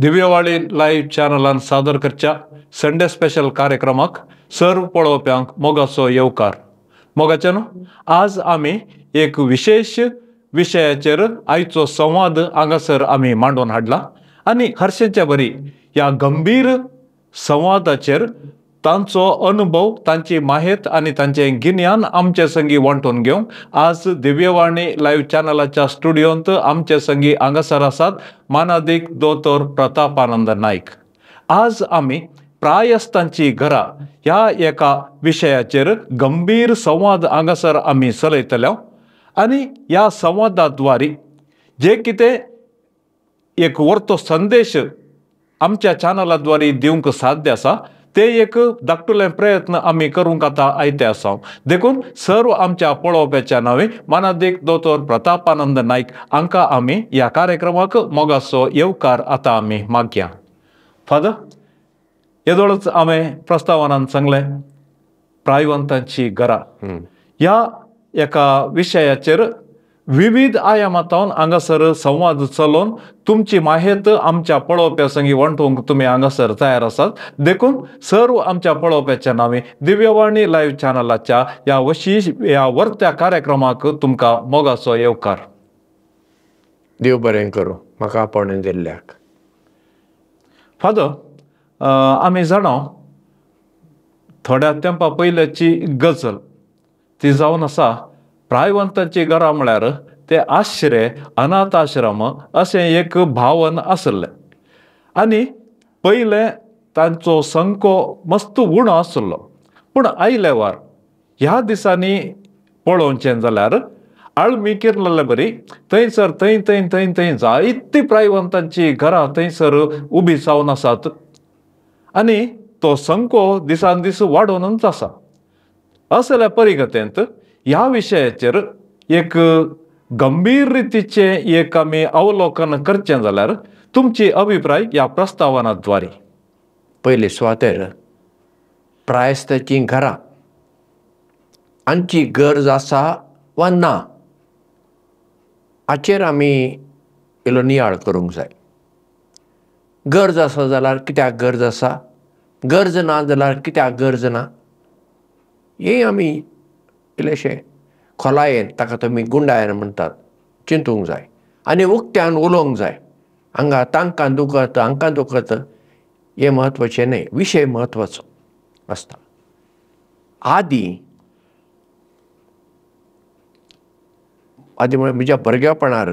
दिव्यवाणी लाईव्ह चॅनलान सादर करच्या संडे स्पेशल कार्यक्रमाक सर्व पळोवप्यांक मोगाचो येवकार. मोगाच्यान आज आमी एक विशेष विशयाचेर आयचो संवाद हांगासर आमी मांडून हाडला आनी हरशेच्या बरी ह्या गंभीर संवादाचेर तांचो अनुभव, तांची माहिती आनी तांचें गिन्यान आमचे संगी वांटून घेवंक आज दिव्यवाणी लाईव्ह चॅनलाच्या स्टुडिओंत आमचे संगी हांगासर आसात मानादीक दोतोर प्रतापानंद नाईक. आज आमी प्रायस्तांची घरां ह्या एका विशयाचेर गंभीर संवाद हांगासर आमी चलयतले आनी ह्या संवादाद्वारे जे कितें एक व्हरतो संदेश आमच्या चॅनलाद्वारे दिवंक साध्य आसा ते एक धाकटुले प्रयत्न आमी करूंक आतां आयते आसा. देखून सर्व आमच्या पळोवप्याच्या नांवे मानादीक दोतोर प्रतापानंद नाईक हांकां आमी ह्या कार्यक्रमाक मोगाचो येवकार आतां आमी मागया. फादर, येदोळच हांवें प्रस्तावनान सांगलें प्रायवंतांची घरां ह्या एका विशयाचेर विविध आयामांतून हांगासर संवाद चलोवन तुमची माहिती आमच्या पळोवप्या संगी वांटूंक तुमी हांगासर तयार आसात. देखून सर्व आमच्या पळोवप्याच्या नांवे दिव्यवाणी लाईव्ह चॅनलाच्या ह्या वर्त्या कार्यक्रमाक तुमकां मोगाचो येवकार. देव बरें करूं म्हाका आपणें दिल्ल्याक. फादर, आमी जाणा थोड्या तेंपा पयल्याची गजल ती जावन आसा प्रायवंतांची घरां म्हळ्यार ते आश्रय अनाथ आश्रम अशें एक भावन आसलें आनी पयलें तांचो संको मस्त उणो आसलो. पूण आयले वार ह्या दिसांनी पळोवचें जाल्यार आळमी किर्लले बरी थंयसर थंय जायतीं प्रायवंतांची घरां थंयसर उबी जावन आसात आनी तो संको दिसान दीस वाडूनच आसा. असल्या परिगतेंत ह्या विशयाचेर एक गंभीर रितीचे एक आमी अवलोकन करचें जाल्यार तुमची अभिप्राय ह्या प्रस्तावनाद्वारे. पयले सुवातेर प्रायस्तांची घरां हांची गरज आसा वा ना हाचेर आमी इल्लो नियाळ करूंक जाय. गरज आसा जाल्यार कित्याक गरज आसा, गरज ना जाल्यार कित्याक गरज ना, हें आमी इल्लेशें खोलायेन ताका तुमी गुंडायन म्हणटात चिंतूंक जाय आनी उक्त्यान उलोवंक जाय. हांगा तांकां दुखत हांकां दुखत हें म्हत्वाचें न्हय, विशय म्हत्वाचो आसता. आदी म्हळ्यार म्हज्या भुरगेपणार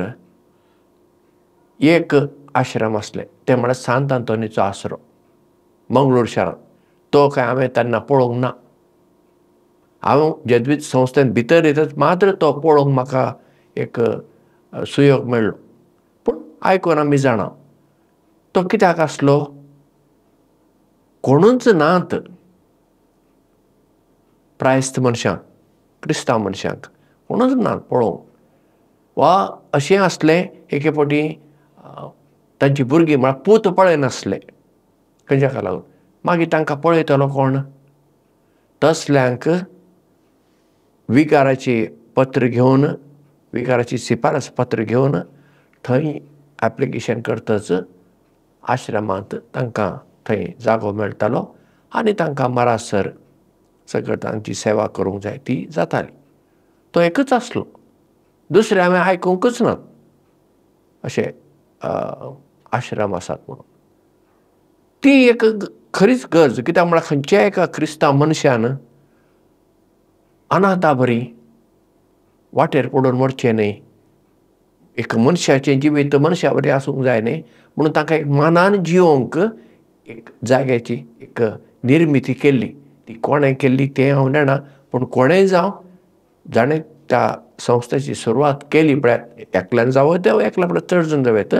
एक आश्रम आसले, ते म्हळ्यार सांत आंतोनीचो आसरो मंगळूर शारांत. तो काय हांवें तेन्ना पळोवंक ना. हांव जेजुईत संस्थेंत भितर येतच मात्र तो पळोवंक म्हाका एक सुयोग मेळ्ळो. पूण आयकून आमी जाणा तो कित्याक आसलो, कोणूच नात प्रायस्त मनशांक, क्रिस्तांव मनशांक कोणूच नात पळोवंक. वा अशें आसलें एके फावटी तांची भुरगीं म्हळ्यार पूत पळयनासले. खंयच्याका लागून मागीर तांकां पळयतलो कोण? तसल्यांक विकाराची पत्र घेवन, विकाराची शिफारस पत्र घेवन थंय एप्लिकेशन करतच आश्रमांत तांकां थंय जागो मेळटालो आनी तांकां मरासर सगळें तांची सेवा करूंक जाय ती जाताली. तो एकच आसलो, दुसरें हांवें आयकूंकच ना अशें आश्रम आसात म्हणून. ती एक खरीच गरज. कित्याक म्हळ्यार खंयच्याय एका क्रिस्तांव मनशान अनाथा बरी वाटेर पडून मरचें न्हय. एक मनशाचें जिवीत मनशा बरें आसूंक जाय न्हय म्हणून तांकां एक मानान जिवंक एक जाग्याची एक निर्मिती केल्ली. ती कोणें केल्ली तें हांव जाणा, पूण कोणेंय जावं जाणें त्या संस्थेची सुरवात केली म्हळ्यार एकल्यान जावं ते एकल्या परस चड जण जावेत,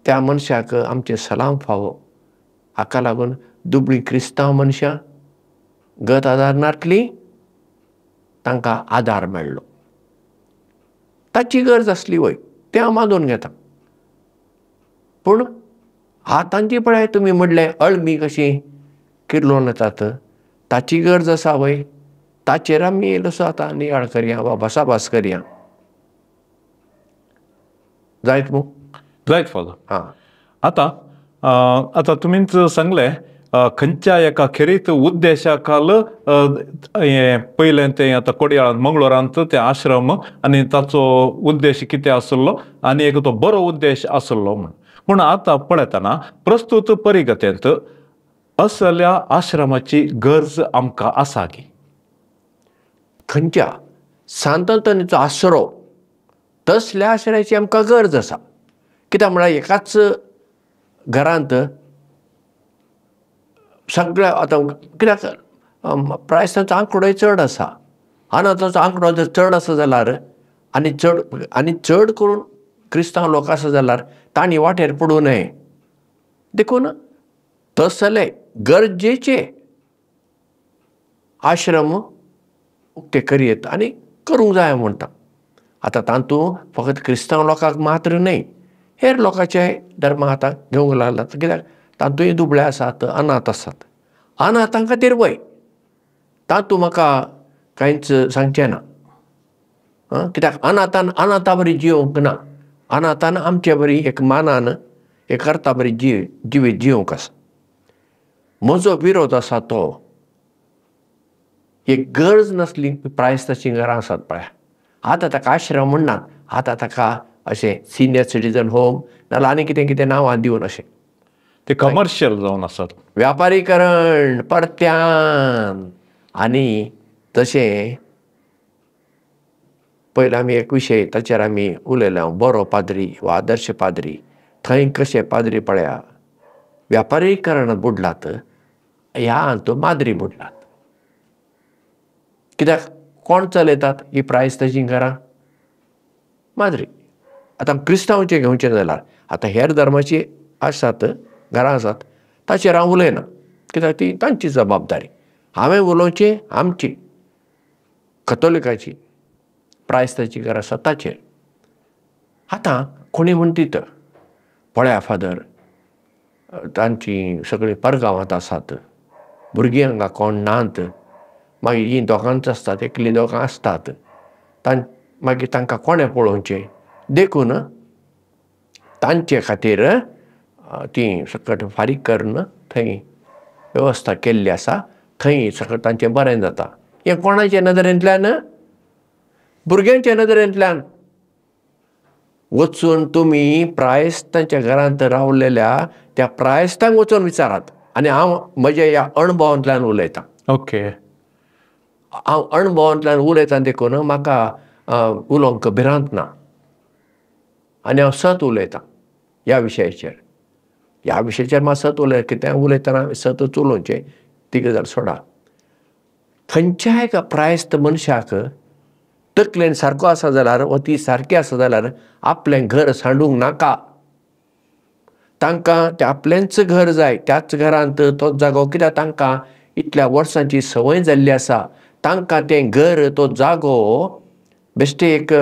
त्या मनशाक आमचे सलाम फावो. हाका लागून दुबळी क्रिस्तांव मनशां गत आदारनातली तांकां आदार मेळ्ळो. ताची गरज आसली वय, तें हांव मानून घेता. पूण तांची पळय तुमी म्हणलें अळमी कशी किर्लोवन येतात, ताची गरज आसा वय, ताचेर आमी इल्लोसो आतां नियाळ करया वा भासाभास करया. जायत मू जायत फादर. हां आता तुम्हीच सांगले खंयच्या एका खेरीत उद्देशाखाल पयलें तें आतां कोडयाळांत मंगळुरांत ते आश्रम आनी ताचो उद्देश कितें आसलो आनी एक तो बरो उद्देश आसलो पूण आतां पळयतना प्रस्तुत परिगतेंत असल्या आश्रमाची गरज आमकां आसा की खंयच्या सांततानेचो आसरो तसल्या आश्रयाची आमकां गरज आसा. कित्याक म्हळ्यार एकाच घरांत सगळ्या आतां कित्याक प्रायस्तांचो आंकडोय चड आसा. अनाथांचो आंकडो जर चड आसा जाल्यार आनी चड करून क्रिस्तांव लोक आसा जाल्यार तांणी वाटेर पडूं नये. देखून तसले गरजेचे आश्रम उक्ते करयेत आनी करूंक जाय म्हणटा. आतां तातूंत फकत क्रिस्तांव लोकांक मात्र न्हय, हेर लोकांचे धर्म आतां घेवंक लागलात. कित्याक तातूंय दुबळे आसात, अनाथ आसात. अनाथां खातीर वय तातूंत म्हाका कांयच सांगचें ना. कित्याक अनाथा बरी जियोंक ना. अनाथान आमचे बरी एक मानान एक अर्था बरी जिवीत जियोंक आसा. म्हजो विरोध आसा तो एक गरज नासली प्रायस्तांची घरां आसात पळय, आतां ताका आश्रम म्हणनात, आतां ताका अशें सिनियर सिटीजन होम नाजाल्यार आनी कितें कितें नांवां दिवन अशें ते कमर्शियल जावन आसात, व्यापारीकरण परत्यान. आनी तशें पयलीं आमी एक विशय ताचेर आमी उलयले, बरो पाद्री वा आदर्श पाद्री. थंय कशे पाद्री पळया व्यापारीकरण बुडलात, ह्या हातूंत माद्री बुडलात. कित्याक कोण चलयतात ही प्रायस्तांची घरां? माद्री. आतां क्रिस्तांवचें घेवचें जाल्यार आतां हेर धर्माची आसात घरां आसात ताचेर हांव उलयना, कित्याक ती तांची जबाबदारी. हांवें उलोवचें आमची कथोलिकाची प्रायस्तांची घरां आसात ताचेर. आतां कोणी म्हणटा पळया फादर तांची सगळीं परगांवांत आसात, भुरगीं हांगा कोण नात, मागीर हीं दोगांच आसतात, एकलीं दोगां आसतात, मागीर तांकां कोणें पळोवचें. देखून तांचे खातीर ती सकट फारीक करून थंय वेवस्था केल्ली आसा. थंय सकट तांचें बरें जाता. हें कोणाचे नदरेंतल्यान? भुरग्यांच्या नदरेंतल्यान. वचून तुमी प्रायस्तांच्या घरांत रावलेल्या त्या प्रायस्तांक वचून विचारात. आनी हांव म्हज्या ह्या अणभवांतल्यान उलयतां. ओके. हांव अणभवांतल्यान उलयतां देखून म्हाका उलोवंक भिरांत ना. आनी हांव सत उलयतां ह्या विशयाचेर. ह्या विशयाचेर म्हाका सत कितें उलयतना सतच उलोवचें ती गजाल सोडा. खंयच्याय एका प्रायस्त मनशाक तकलेन सारको आसा जाल्यार वा ती सारकी आसा जाल्यार आपलें घर सांडूंक नाका. तांकां तें आपलेंच घर जाय, त्याच घरांत तोच जागो. कित्याक तांकां इतल्या वर्सांची संवय जाल्ली आसा. तांकां तें घर तो जागो बेश्टे एक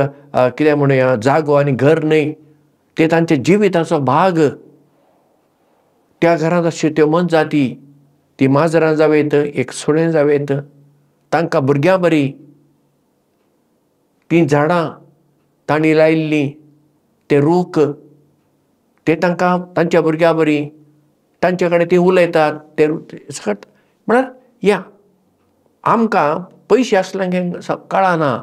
कितें म्हणुया जागो आनी घर न्हय, ते तांच्या जिविताचो भाग. त्या घरांत अश्यो त्यो मनजाती, ती माजरां जावेत, एक सुणें जावेत, तांकां भुरग्यां बरी, तीं झाडां तांणी लायिल्लीं, ते रूख ते तांकां तांच्या भुरग्यां बरी, तांचे कडेन तीं उलयतात ते सकट. म्हळ्यार या आमकां पयशे आसल्यांक कळना.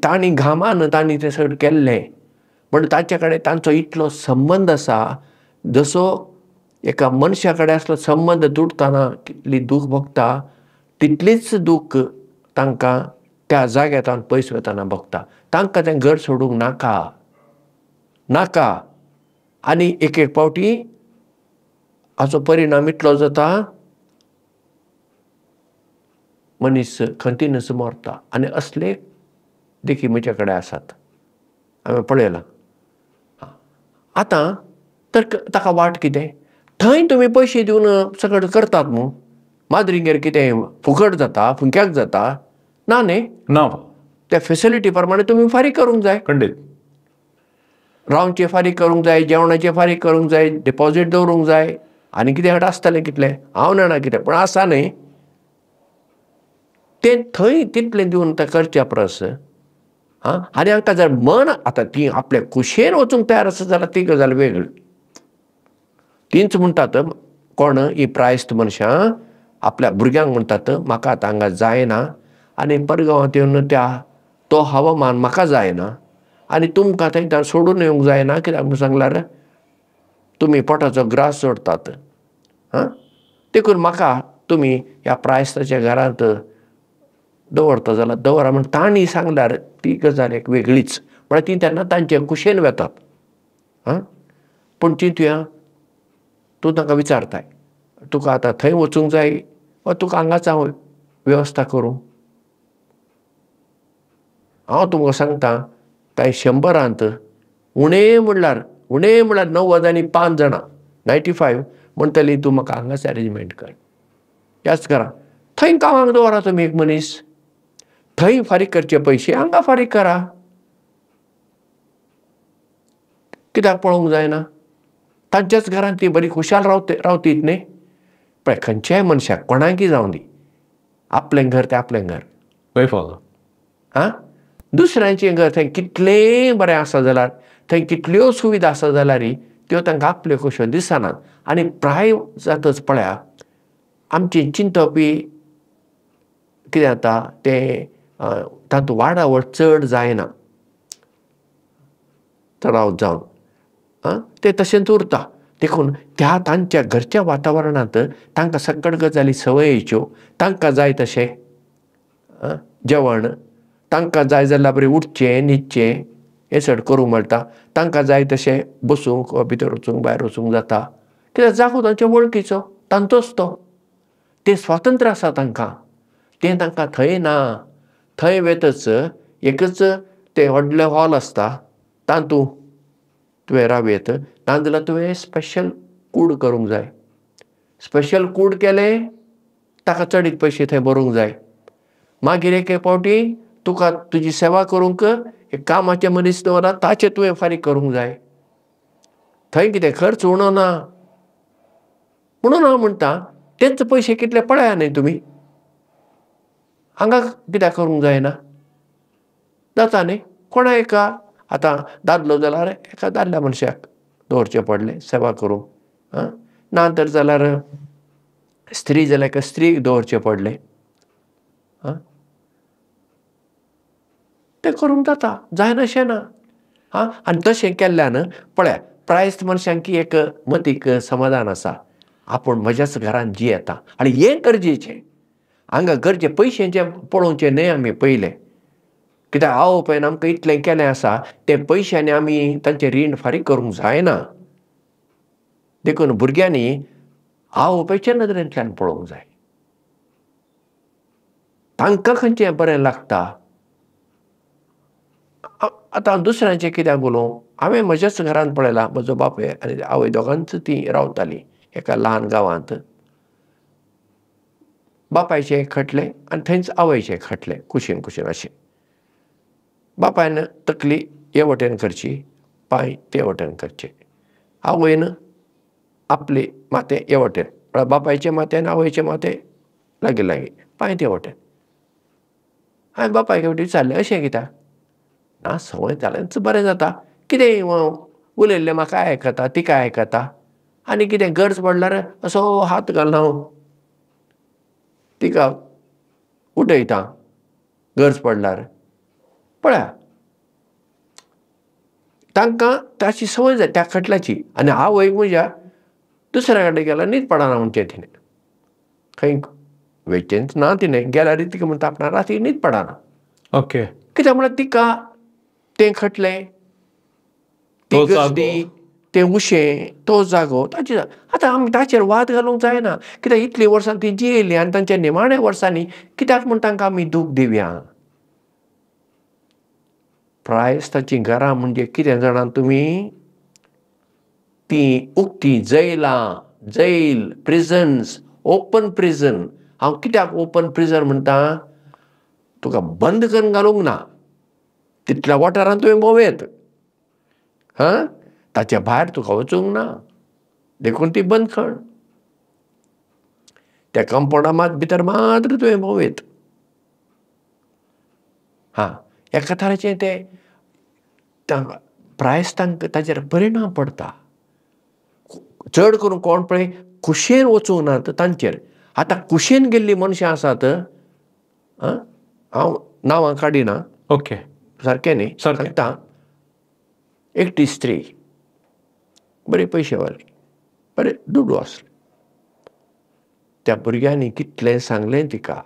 तांणी घामान तांणी तें सगळें केल्लें, पण तांचे कडेन तांचो इतलो संबंद आसा जसो एका मनशा कडेन आसलो संबंद तुटतना कितली दूख भोगता तितलीच दूख तांकां त्या जाग्यार पयस वतना भोगता. तांकां तें घर सोडूंक नाका नाका. आनी एक एक फावटी हाचो परिणाम इतलो जाता मनीस खंतीनच मरता. आनी असले देखी म्हजे कडेन आसात, हांवें पळयलां. आतां तर ताका वाट कितें? थंय तुमी पयशे दिवन सगळें करतात न्हू. माद्रीगेर कितें फुकट जाता, फुंक्याक जाता? ना न्ही. ना. त्या फेसिलिटी प्रमाणे तुमी फारीक करूंक जाय. खंडीत. रावचे फारीक करूंक जाय, जेवणाचें फारीक करूंक जाय, डिपॉझीट दवरूंक जाय, आनी कितें आसतलें कितलें हांव जाणा कितें, पूण आसा न्ही. तें थंय तितलें दिवन तें करच्या परस आनी हांकां जर मन आतां ती आपल्या कुशेन वचूंक तयार आसा जाल्यार ती गजाल वेगळी. तींच म्हणटात कोण ही प्रायस्त मनशां आपल्या भुरग्यांक म्हणटात म्हाका आतां हांगा जायना आनी परगांवांत येवन तो हवामान म्हाका जायना आनी तुमकां थंय सोडून येवंक जायना कित्याक म्हूण सांगल्यार तुमी पोटाचो ग्रास जोडटात. देखून म्हाका तुमी ह्या प्रायस्ताच्या घरांत दवरता जाल्यार दवरा म्हण तांणी सांगल्यार ती गजाल एक वेगळीच. म्हळ्यार ती तेन्ना तांचे कुशेन वेतात. पूण चिंतुया तूं तांकां विचारताय तुका आतां थंय वचूंक जाय वा तुका हांगाच हांव वेवस्था करूं. हांव तुमकां सांगता कांय 100रांत उणें म्हणल्यार 90 आनी 5 जाणां 95 म्हणटलीं तूं म्हाका हांगाच अरेंजमेंट कर. याच करा थंय गांवांक दवरा तुमी एक मनीस. थंय फारीक करचे पयशे हांगा फारीक करा. कित्याक पळोवंक जायना. तांच्याच घरांत ती बरी खुशाल रावतीत न्ही. पळय खंयच्याय मनशाक कोणाकय जावं दी आपलें घर तें आपलें घर. दुसऱ्यांचें घर थंय कितलेंय बरें आसा जाल्यार थंय कितल्यो सुविधा आसा जाल्यारय त्यो तांकां आपल्यो कश्यो दिसनात. आनी प्राय जातच पळया आमचें चिंतप कितें जाता तें तातूंत वाडावळ चड जायना तराव जावन तें तशेंच उरता. देखून त्या तांच्या घरच्या वातावरणांत तांकां सगळ्यो गजाली संवयेच्यो तांकां जाय तशें जेवण तांकां जाय जाल्यार बरें उठचें न्हिदचें हें करूंक मेळटा. तांकां जाय तशें बसूंक वा भितर वचूंक भायर वचूंक जाता. कित्याक जागो तांच्या वळखीचो तांचोच तो. तें स्वातंत्र्य आसा तांकां. तें तांकां थंय ना. थंय वेतच एकच तें व्हडलें हॉल आसता तातूंत तुवें रावयत नाजाल्यार तुवें स्पेशल कूड करूंक जाय. स्पेशल कूड केलें ताका चडीत पयशे थंय भरूंक जाय. मागीर एक फावटी तुका तुजी सेवा करूंक एक कामाचें मनीस दवरात ताचें तुवें फारीक करूंक जाय. थंय कितें खर्च उणो ना. म्हणून हांव म्हणटा तेच पयशे कितले पळया न्ही तुमी. हांगा कित्याक करूंक जायना. जाता न्ही कोणा एका आतां दादलो जाल्यार एका दादल्या मनशाक दवरचें पडलें सेवा करूंक. ना तर जाल्यार स्त्री जाल्यार एका स्त्रीक दवरचें पडलें. तें करूंक जाता जायनाशें ना. आनी तशें केल्ल्यान पळया प्रायस्त मनशांक एक मतीक समाधान आसा आपूण म्हज्याच घरांत जियेता आनी हें गरजेचें. हांगा गरजे पयशांचें पळोवचें न्हय आमी पयलें. कित्याक आवय बापायन आमकां इतलें केलें आसा तें पयशांनी आमी तांचें रीण फारीक करूंक जायना. देखून भुरग्यांनी आवय बापायच्या नदरेंतल्यान पळोवंक जाय. तांकां खंयचें बरें लागता. आतां दुसऱ्यांचें कित्याक उलोवं. हांवें म्हज्याच घरांत पळयलां म्हजो बापूय आनी आवय दोगांच तीं रावतालीं एका ल्हान गांवांत. बापायचें एक खटलें आनी थंयच आवयचें खटलें कुशीन अशें. बापायन तकली हे वटेन करची पांय ते वटेन करचे. आवयन आपली माथें हे वटेन म्हळ्यार बापायचें माथें आनी आवयचें माथें लागीं पांय ते वटेन. हांवें बापायक विचारलें अशें कित्याक. ना संवय जाल्यारच बरें जाता. कितेंय उलयल्लें म्हाका आयकता तिका आयकता आनी कितें गरज पडल्यार असो हात घालून हांव तिका उठयता गरज पडल्यार. पळया तांकां ताची संवय जाय त्या खटल्याची. आनी आवयक म्हज्या दुसऱ्या कडेन गेल्यार न्हीद पडना म्हणचें तिणें. खंय वेचेंच ना तिणें गेल्यार तिका म्हणटा आपणा राती न्हीद पडना. ओके. कित्याक म्हळ्यार तिका तें खटलें ती गर्दी तें उशें तो जागो ताची. आतां आमी ताचेर वाद घालूंक जायना. कित्याक इतलीं वर्सां ती जियेली आनी तांच्या निमाण्या वर्सांनी कित्याक म्हूण तांकां आमी दूख दिवया. प्रायस्ताचीं घरां म्हणजे कितें जाणां तुमी. तीं उक्तीं जैल प्रिजन्स ओपन प्रिजन. हांव कित्याक ओपन प्रिजन म्हणटा. तुका बंद करून घालूंक ना. तितल्या वाठारांत तुवें भोंवयत. ताच्या भायर तुका वचूंक ना. देखून ती बंद खण. त्या कंपाउंडा भितर मात्र तुवें भोंवयत. एका तराचें तें प्रायस्तांक ताचेर परिणाम पडटा. चड करून कोण पळय कुशेन वचूंक ना तांचेर. आतां कुशेन गेल्लीं मनशां आसात, हांव नांवां काडिना, ओके. सारकें न्ही, सारकें. सांगता. एकटी स्त्री, बरी पयशेवाली, बरें दुडू आसलें. त्या भुरग्यांनी कितलें सांगलें तिका,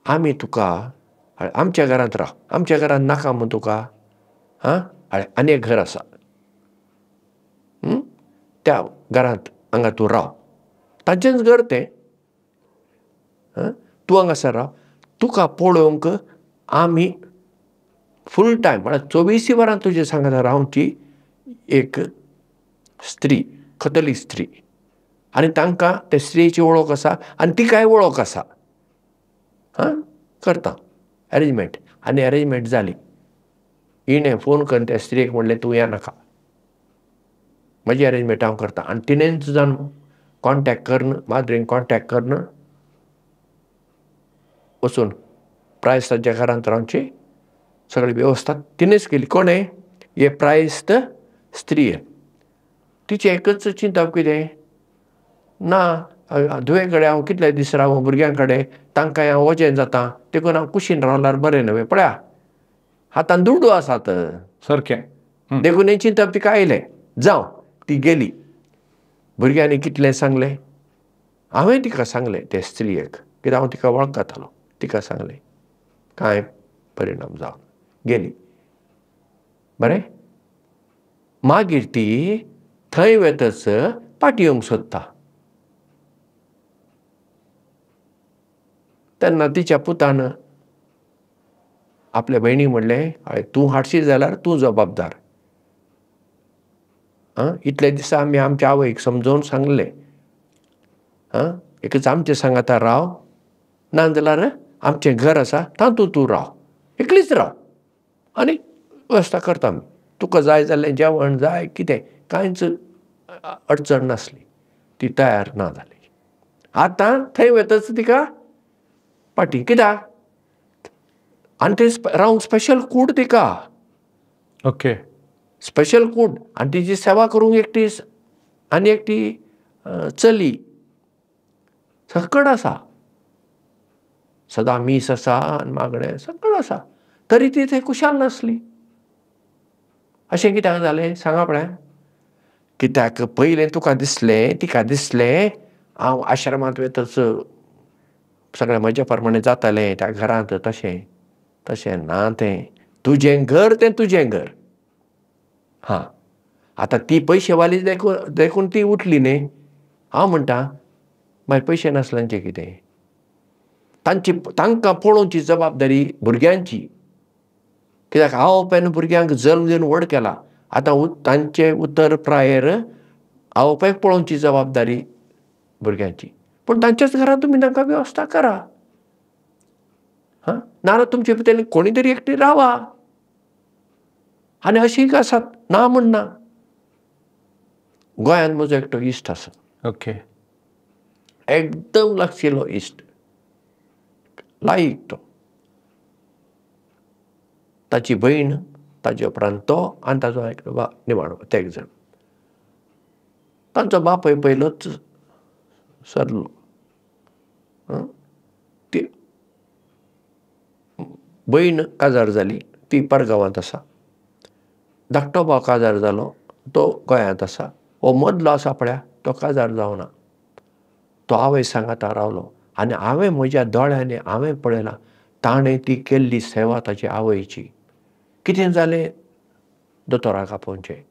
आमी तुका आमच्या घरांत राव, आमच्या घरांत नाका म्हूण तुका, आनी एक घर आसा, त्या घरांत हांगा तूं राव. तांचेंच घर तें. तूं हांगासर राव, तुका पळोवंक आमी फूल टायम म्हळ्यार 24 वरां तुजे सांगात रावची एक स्त्री, कथोलीक स्त्री, आनी तांकां ते स्त्रीची वळख आसा आनी तिकाय वळख आसा. करता अरेंजमेंट. आनी अरेंजमेंट जाली. हिणें फोन करून त्या स्त्रीक म्हणलें तूं येनाका, म्हजी अरेंजमेंट हांव करता. आनी तिणेंच जावन कॉन्टेक्ट करन, माद्रेन कॉन्टेक्ट करन वचून प्रायस तांच्या घरांत रावची सगळी वेवस्था तिणेंच केली. कोणें? हे प्रायस्त स्त्रीय. तिची एकच चिंता कितें ना, धुवे कडेन हांव कितले दीस रावूं भुरग्यां कडेन, तांकांय हांव वजें जाता, देखून हांव कुशीन रावल्यार बरें न्हय. पळया हातान दुडू आसात, सारकें. देखून हें चिंतप तिका आयलें. जावं ती गेली. भुरग्यांनी कितलें सांगलें, हांवें तिका सांगलें ते स्त्रीयेक, कित्याक हांव तिका वळखतालो. तिका सांगलें, कांय परिणाम जावना, गेली. बरें. मागीर ती थंय वेतच पाटी येवंक सोदता. तेन्ना तिच्या पुतान आपल्या भयणीक म्हणलें, तूं हाडशी जाल्यार तूं जबाबदार. इतले दिसा आमी आमच्या आवयक समजोवन सांगलें, एकच आमच्या सांगाता राव, नाजाल्यार आमचें घर आसा तातूंत तूं राव, एकलीच राव, आनी वेवस्था करता आमी. तुका जाय जाल्लें जेवण जाय कितें कांयच अडचण नासली. ती तयार ना जाली. आतां थंय वतच तिका पाटी. कित्याक? आनी थंय रावंक स्पेशल कूड तिका. ओके. स्पेशल कूड. आनी तिची सेवा करूंक एकटी आनी एकटी चली सकड आसा. सदां मीस आसा आनी मागणें सकड आसा. तरी ती थंय कुशाल नासली. अशें कित्याक जालें सांगा पळया. कित्याक पयलें तुका दिसलें, तिका दिसलें हांव आश्रमांत वेतच सगळें म्हज्या प्रमाणें जातालें त्या घरांत. तशें ना तें. तुजें घर तें तुजें घर. आतां ती पयशेवाली देखून ती उठली न्ही. हांव म्हणटा मागीर पयशे नासल्यांचें कितें? तांकां पळोवची जबाबदारी भुरग्यांची. कित्याक आवय बापायन भुरग्यांक जल्म दिवन व्हड केला. आतां तांचे उत्तर प्रायेर आवय बापायक पळोवची जबाबदारी भुरग्यांची. पूण तांच्याच घरांत तुमी तांकां वेवस्था करा. नाजाल्यार तुमचे भितर कोणी तरी एकटी रावा. आनी अशीं आसात, ना म्हणना. गोंयांत म्हजो एकटो इश्ट आसा. ओके. एकदम लागशिल्लो इश्ट, लायक तो. ताची भयण, ताजे उपरांत तो आनी ताजो एकटो निमाणो ते जाण. तांचो बापूय पयलोच सरलो. ती भयण काजार जाली, ती परगांवांत आसा. धाकटो भाव काजार जालो, तो गोंयांत आसा. हो मदलो आसा पळया, तो काजार जावना. तो आवय सांगाता रावलो. आनी हांवें म्हज्या दोळ्यांनी हांवें पळयलां ताणें ती केल्ली सेवा ताचे आवयची. कितें जालें दोतोराक आपोवचें,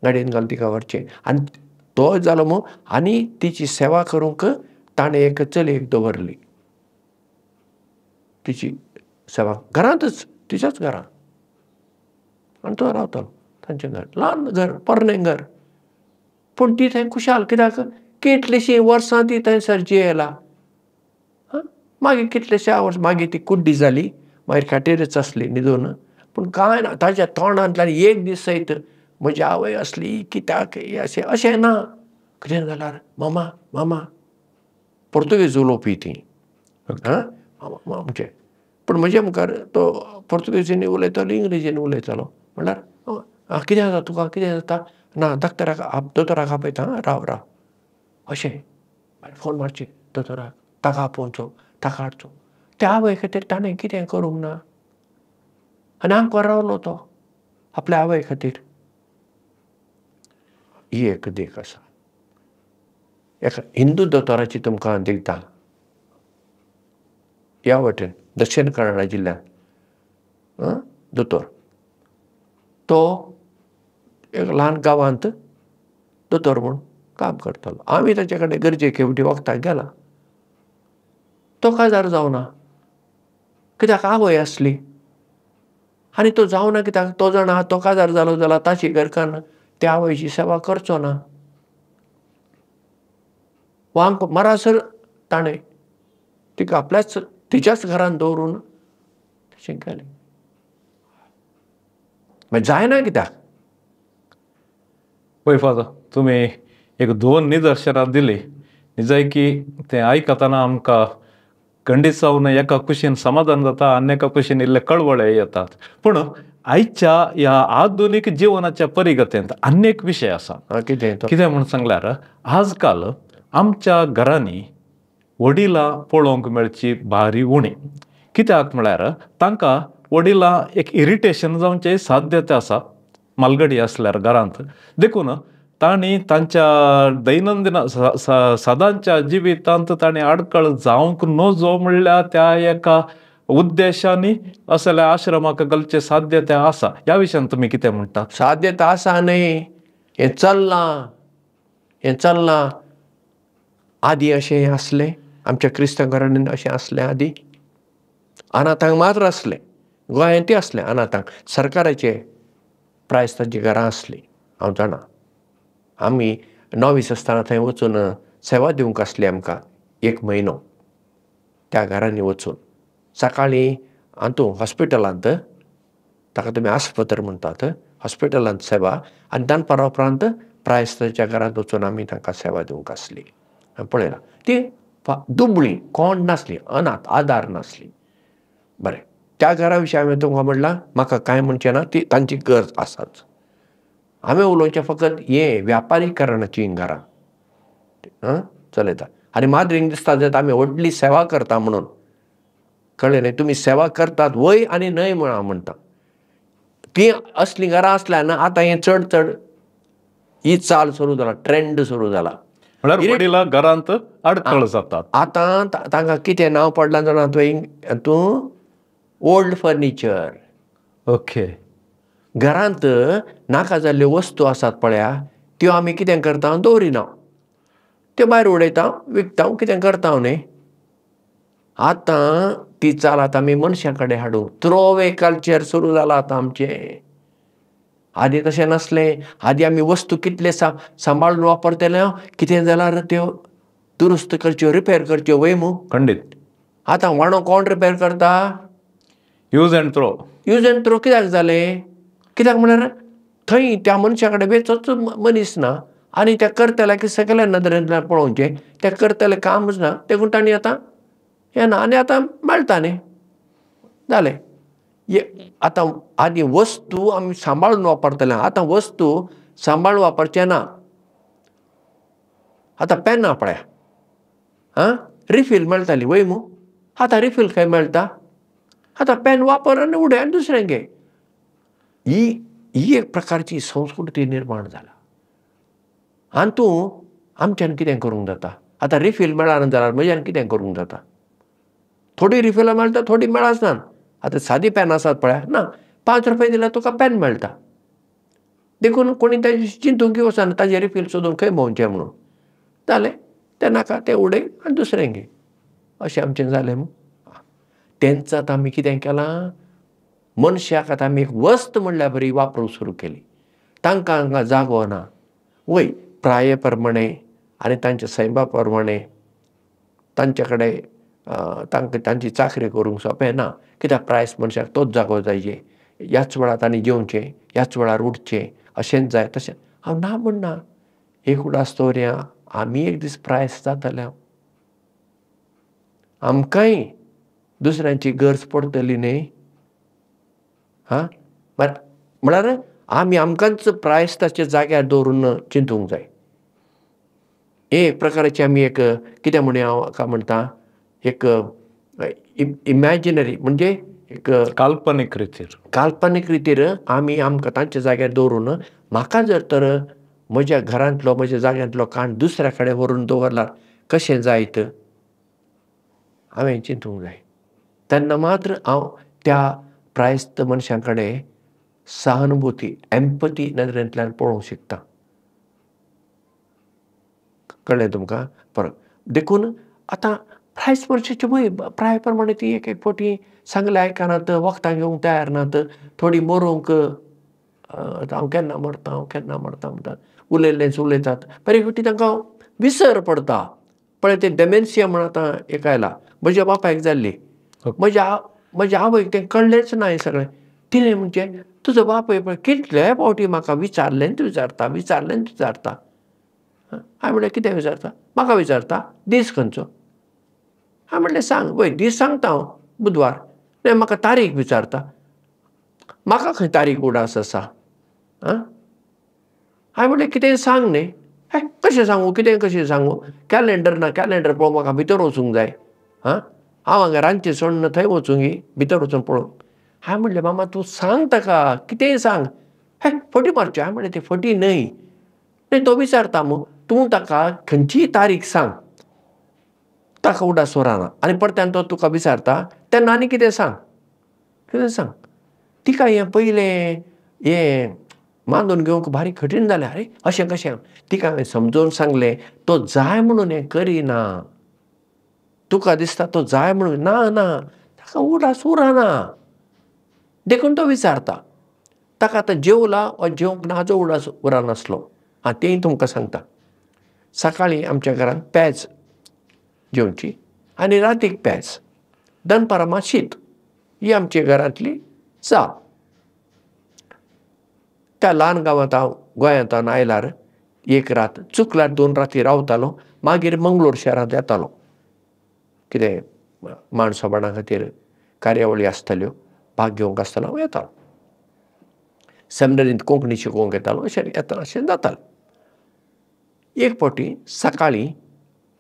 गाडयेन घालून तिका व्हरचें. आनी तो जालो मू आनी तिची सेवा करूंक ताणें एक चलयेक दवरली. तिची सेवा घरांतच, तिच्याच घरांत. आनी तो रावतालो तांचें घर. ल्हान घर, पोरणें घर. पूण ती थंय खुशाल. कित्याक कितलींशीं वर्सां ती थंयसर जियेला. मागीर कितलेशा वर्स मागीर ती कुड्डी जाली. मागीर खाटीरच आसली न्हिदून. पूण कांय ना, ताच्या तोंडांतल्यान एक दीस सयत म्हजी आवय असली कित्याक अशें ना. कितें जाल्यार मामा मामा, पोर्तुगेज उलोवपी ती. पूण म्हजे मुखार तो पोर्तुगेजींनी उलयतालो, इंग्लिशीन उलयतालो. म्हणल्यार कितें जाता तुका कितें जाता ना दोतोराक आपयता राव राव अशें फोन मारचे दोतोराक ताका आपोवचो ताका हाडचो त्या आवय खातीर ताणें कितें करूंक ना आनी हांगा रावलो तो आपल्या आवय खातीर ही एक देख आसा एका हिंदू दोतोराची तुमकां दिता ह्या वटेन दक्षिण कन्नडा जिल्ल्यांत दोतोर तो एक ल्हान गांवांत दोतोर म्हूण काम करतालो आमी ताचे कडेन गरजेक हेवटी वखदाक गेला तो काजार जावना कित्याक आवय आसली आनी तो जावना कित्याक तो जाणा तो काजार जालो जाल्यार ताची घरकान्न त्या आवयची सेवा करचो ना वांक मरासर ताणें तिका तिच्याच घरान दवरून तशें केलें मागीर जायना कित्याक पळय फादर तुमी एक 2 निदर्शनां दिली निजय की तें आयकतना आमकां खंडीत जावन एका कुशीन समाधान जाता आनी एका कुशीन इल्ले कळवळे येतात पूण आयच्या ह्या आधुनीक जिवनाच्या परिगतेंत आनी एक विशय आसा कितें म्हूण सांगल्यार आजकाल आमच्या घरांनी वडिलां पळोवंक मेळची भारी उणी कित्याक म्हळ्यार तांकां वडिलां एक इरिटेशन जावचें साध्यता आसा मालगडी आसल्यार घरांत देखून तांणी तांच्या दैनंदिन सदांच्या जिवितांत तांणी आडखळ जावंक नजो म्हणल्यार त्या एका उद्देशांनी असल्या आश्रमाक घालचे साध्यता आसा ह्या विशयान तुमी कितें म्हणटात साध्यता आसा न्ही हें चल्लां आदी अशें आसलें आमच्या क्रिस्तांव घराण्यांत अशें आसलें आदी अनाथांक मात्र आसलें गोंयांतय आसलें अनाथांक सरकाराचे प्रायस्तांची घरां आसलीं हांव जाणा आमी नॉवीस आसतना थंय वचून सेवा दिवंक आसली आमकां 1 म्हयनो त्या घरांनी वचून सकाळीं हातूंत हॉस्पिटलांत ताका तुमी आस्पत्र म्हणटात हॉस्पिटलांत सेवा आनी दनपारा उपरांत प्रायस्तांच्या घरांत वचून आमी तांकां सेवा दिवंक आसली पळयलां ती दुबळीं कोण नासलीं अनाथ आदार नासलीं बरें त्या घरा विशीं हांवें तुमकां म्हणलां म्हाका कांय म्हणचें ना ती तांची गरज आसाच हांवें उलोवचें फकत हें व्यापारीकरणाची घरां चलयता आनी माद्रीक दिसता जर आमी व्हडली सेवा करता म्हणून कळ्ळें न्ही तुमी सेवा करतात वय आनी न्हय म्हूण हांव म्हणटा ती असली घरां आसल्यार ना आतां हें चड ही चाल सुरू जाला ट्रेंड सुरू जाला म्हळ्यार वडिलां घरांत आडखळ जातात आतां तांकां कितें नांव पडलां जाणा तूं ओल्ड फर्निचर ओके घरांत नाका जाल्ल्यो वस्तू आसात पळया त्यो आमी कितें करता दवरिना त्यो भायर उडयता विकता कितें करता न्ही आतां ती चाल आतां आमी मनशां कडेन हाडूंक थ्रोवे कल्चर सुरू जाला आतां आमचें आदी तशें नासलें आदी आमी वस्तू कितले सांबाळून वापरतले कितें जाल्यार त्यो दुरुस्त करच्यो रिपेर करच्यो वय मू खंडीत आतां वाणो कोण रिपेर करता यूज एंड थ्रो कित्याक जालें कित्याक म्हळ्यार थंय त्या मनशा कडेन वेचोच मनीस ना आनी त्या करतल्याक सगळ्या नदरेंतल्यान पळोवचें तें करतलें कामच ना देखून तांणी आतां हें ना आनी आतां मेळटा न्ही जालें आतां आदी वस्तू आमी सांबाळून वापरतले आतां वस्तू सांबाळून वापरचें ना आतां पेनां पळया रिफील मेळटाली वय मू आतां रिफील खंय मेळटा आतां पेन वापर आनी उडय आनी दुसरें घे ही एक प्रकारची संस्कृती निर्माण जाला हातूंत आमच्यान कितें करूंक जाता आतां रिफील मेळना जाल्यार म्हज्यान कितें करूंक जाता थोडी रिफिलां मेळटा थोडी मेळनात आतां सादी पेन आसात पळय ना 5 रुपया दिल्यार तुका पेन मेळटा देखून कोणी ताची चिंतूंक वचना ताजें रिफील सोदून खंय भोंवचें म्हणून जालें तें नाका तें उडय आनी दुसरें घे अशें आमचें जालें न्हू तेंच आतां आमी कितें केलां मनशाक आतां आमी एक वस्त म्हणल्यार बरी वापरूंक सुरू केली तांकां हांगा जागो ना वय प्राये प्रमाणे आनी तांच्या सैमा प्रमाणे तांचे कडेन तांकां तांची चाकरी करूंक सोंपें ना कित्याक प्रायस मनशाक तोच जागो जाय ह्याच वेळार तांणी जेवचें ह्याच वेळार उठचें अशेंच जाय तशें हांव ना म्हणना एक उडास दवरया आमी एक दीस प्रायस जातले आमकांय दुसऱ्यांची गरज पडटली न्ही म्हळ्यार आमी आमकांच प्रायस्ताच्या जाग्यार दवरून चिंतूंक जाय. हे एक प्रकाराची आमी एक कितें म्हणया हांव म्हणटा एक इमॅजिनरी म्हणजे एक काल्पनीक रितीर काल्पनीक रितीर आमी आमकां तांच्या जाग्यार दवरून म्हाका जर तर म्हज्या घरांतलो म्हज्या जाग्यांतलो काण दुसऱ्या कडेन व्हरून दवरल्यार कशें जायत हांवें चिंतूंक जाय. तेन्ना मात्र हांव त्या प्रायस्त मनशां कडेन सहानुभुती एम्पथी नदरेंतल्यान पळोवंक शिकता. कळ्ळें तुमकां? परत देखून आतां प्रायस्त मनशाची वय प्राया प्रमाणे ती एक एक फावटी सांगलें आयकनात, वखदां घेवंक तयार नात, थोडीं मरूंक हांव केन्ना मरतां हांव केन्ना मरतां म्हणटात, उलयल्लेच उलयतात. बरे फावटी तांकां विसर पडटा. पळय तें डेमेन्सिया म्हण आतां एक आयला. म्हज्या बापायक जाल्ली. म्हज्या आवयक तें कळ्ळेंच ना हें सगळें. तिणें म्हणजे तुजो बापूय पळय कितले फावटी म्हाका विचारलेंच विचारता विचारलेंच विचारता. हांवें म्हणलें कितें विचारता? म्हाका विचारता दीस खंयचो? हांवें म्हणलें सांग. पळय दीस सांगता हांव बुधवार. नाही म्हाका तारीख विचारता. म्हाका खंय तारीख उडास आसा? हांवें म्हणलें कितेंय सांग न्ही. हे कशें सांगू कितें कशें सांगू? कॅलेंडर ना कॅलेंडर पळोवंक म्हाका भितर वचूंक जाय. हांव हांगा रांदचें सोडून थंय वचूंक भितर वचून पळोवंक. हांवें म्हणलें मामा तूं सांग ताका कितेंय सांग. हे फटी मारच्यो. हांवें म्हणलें ती फटी न्हय. नाही तो विचारता मग तूं ताका खंयचीय तारीख सांग. ताका उडास उरना आनी परत्यान तो तुका विचारता तेन्ना आनी कितें सांग. कितें सांग. तिका हें पयलें हें मानून घेवंक भारी कठीण जालें. अरे अशें कशें? तिका हांवें समजोवन सांगलें तो जाय म्हणून हें करिना. तुका दिसता तो जाय म्हणून ना ना ताका उडास उरना. देखून तो विचारता. ताका आतां जेवला वा जेवंक नाजो उडास उरनासलो. तेंय तुमकां सांगता. सकाळीं आमच्या घरांत पेज जेवची आनी रातीक पेज. दनपारां शीत ही आमच्या घरांतली चाल. त्या ल्हान गांवांत हांव गोंयांत आयल्यार एक रात चुकल्यार 2 राती रावतालो. मागीर मंगळूर शारांत येतालो. कितें माणसापणा खातीर कार्यावळी आसताल्यो भाग घेवंक आसतालो हांव येतालो. सेमिनरींत कोंकणी शिकोवंक येतालो अशें येता अशें जातालें. एक फावटी सकाळीं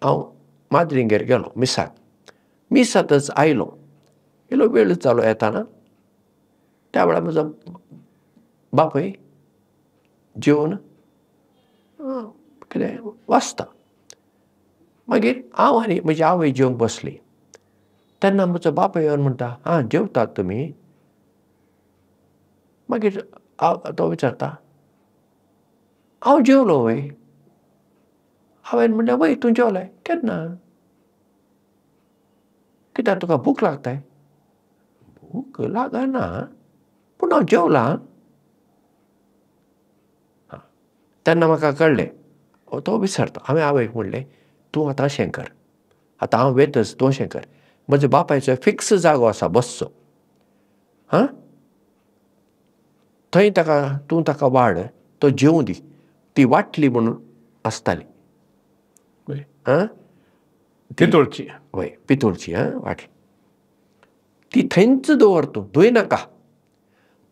हांव माद्रींगेर गेलो मिसाक. मीस जातच आयलो. इल्लो वेळ जालो येताना. त्या वेळार म्हजो बापूय जेवन कितें वाचता. मागीर हांव आनी म्हजी आवय जेवंक बसलीं. तेन्ना म्हजो बापूय येवन म्हणटा जेवतात तुमी? मागीर तो विचारता हांव जेवलो वय. हांवें म्हणलें वय तूं जेवलें केन्ना? कित्याक तुका भूक लागता? भूक लागना पूण हांव जेवलां. तेन्ना म्हाका कळ्ळें. तो विचारता. हांवें आवयक म्हणलें तूं आतां अशें कर. आतां हांव वेतच तूं अशें कर. म्हज्या बापायचो फिक्स जागो आसा बसचो. थंय तूं ताका वाड तो जेवूं दी. ती वाटली म्हणून आसताली. पितूळची. वय पितूळची वाटली. ती थंयच दवर तूं धुंय नाका.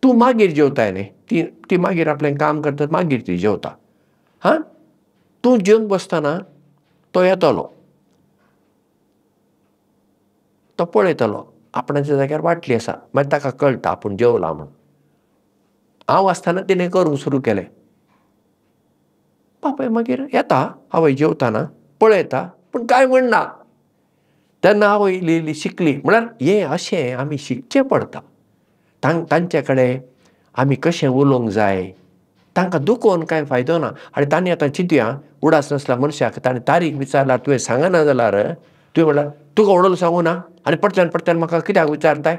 तूं मागीर जेवताय न्ही. ती मागीर आपलें काम करता मागीर ती जेवता. तूं जेवंक बसतना तो येतलो. तो पळयतलो आपणाच्या जाग्यार वाटली आसा. मागीर ताका कळटा आपूण जेवला म्हणून. हांव आसतना तिणें करूंक सुरू केलें. बापाय मागीर येता आवय जेवताना पळयता पूण कांय म्हणना. तेन्ना आवय इल्ली इल्ली शिकली. म्हळ्यार हें अशें आमी शिकचें पडटा. तांचे कडेन आमी कशें उलोवंक जाय. तांकां दुखोवन कांय फायदो ना. आनी तांणी आतां चिंतया उडास नासल्या मनशाक ताणें तारीख विचारल्यार तुवें सांगना जाल्यार तुवें म्हणल्यार तुका व्हडलो सांगूं ना आनी परत्यान म्हाका कित्याक विचारताय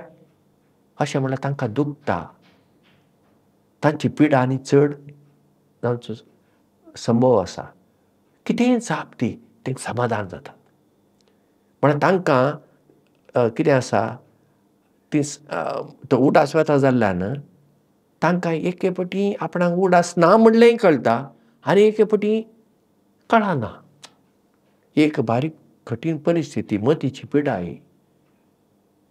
अशें म्हणल्यार तांकां दुखता. तांची पिडा आनी चड जावचो संभव आसा. कितेंय जाप ती तेंका समाधान जाता. म्हळ्यार तांकां कितें आसा ती तो उडास वेता जाल्ल्यान तांकां एके फावटी आपणाक उडास ना म्हणलेंय कळटा आनी एके फावटी कळना. एक बारीक कठीण परिस्थिती मतीची पिडा ही.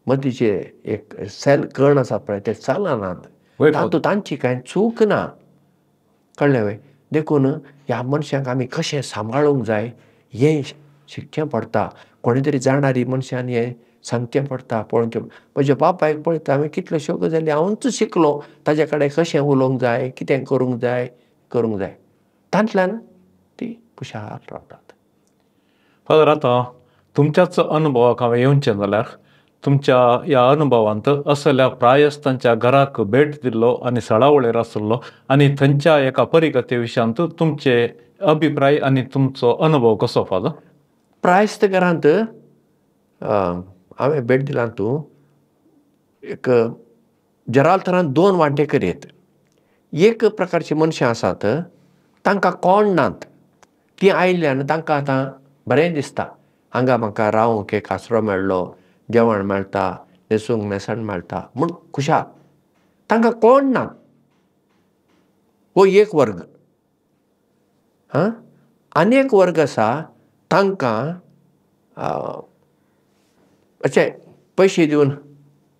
मतीचे एक सेल कण आसात पळय ते चलनात. वय तातूंत तांची कांय चूक ना. कळ्ळें वय. देखून ह्या मनशांक आमी कशें सांबाळूंक जाय हें शिकचें पडटा. कोणी तरी जाणारी मनशान हें सांगचें पडटा, पळोवचें. म्हज्या बापायक पळयता हांवें कितल्योश्यो गजाली हांवूच शिकलो. ताजे कडेन कशें उलोवंक जाय, कितें करूंक जाय. तांतल्यान ती खुशाल रावतात. फादर, आतां तुमच्याच अनुभवाक हांवें येवचें जाल्यार तुमच्या ह्या अनुभवांत असल्या प्रायस्तांच्या घराक भेट दिल्लो आनी सळावळेर आशिल्लो आनी थंयच्या एका परिकथे विशयांत तुमचे अभिप्राय आनी तुमचो अनुभव कसो फादर? प्रायस्त घरांत हांवें भेट दिला तूं एक जरालथरांत 2 वांटेकर येत. एक प्रकारची मनशां आसात तांकां कोण नात. ती आयिल्ल्यान तांकां आतां बरें दिसता. हांगा म्हाका रावंक एक आसरो मेळ्ळो, जेवण मेळटा, न्हेसूंक न्हेसण मेळटा म्हूण खुशाल. तांकां कोण ना. हो एक वर्ग. आनी एक वर्ग आसा तांकां अशें पयशे दिवन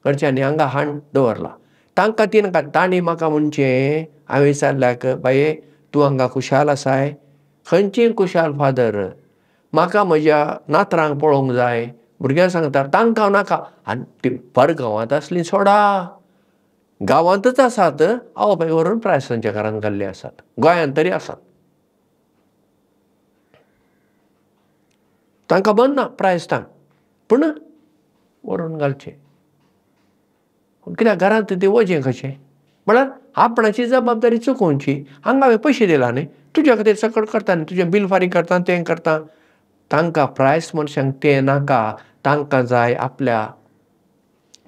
घरच्यांनी हांगा हाड दवरला. तांकां ती नाका. तांणी म्हाका म्हणचें, हांवें विचारल्याक, बाये तूं हांगा खुशाल आसाय? खंयचीं खुशाल फादर? म्हाका म्हज्या नातरांक पळोवंक जाय. भुरग्यां सांगता तांकां नाका. आनी ती परगांवांत आसलीं सोडा. गांवांतच आसात, आवय व्हरून प्रायस्तांच्या घरांत घाल्ले आसात. गोंयांत तरी आसात. तांकां बंद ना प्रायस्तांक, पूण व्हरून घालचें. कित्याक घरांत तें वजें कशें? म्हळ्यार आपणाची जबाबदारी चुकोवची. हांगा हांवें पयशे दिला न्ही, तुज्या खातीर सकट करता न्ही, तुजें बील फारीक करता, तें करता. तांकां प्रायस मनशांक तें नाका. तांकां जाय आपल्या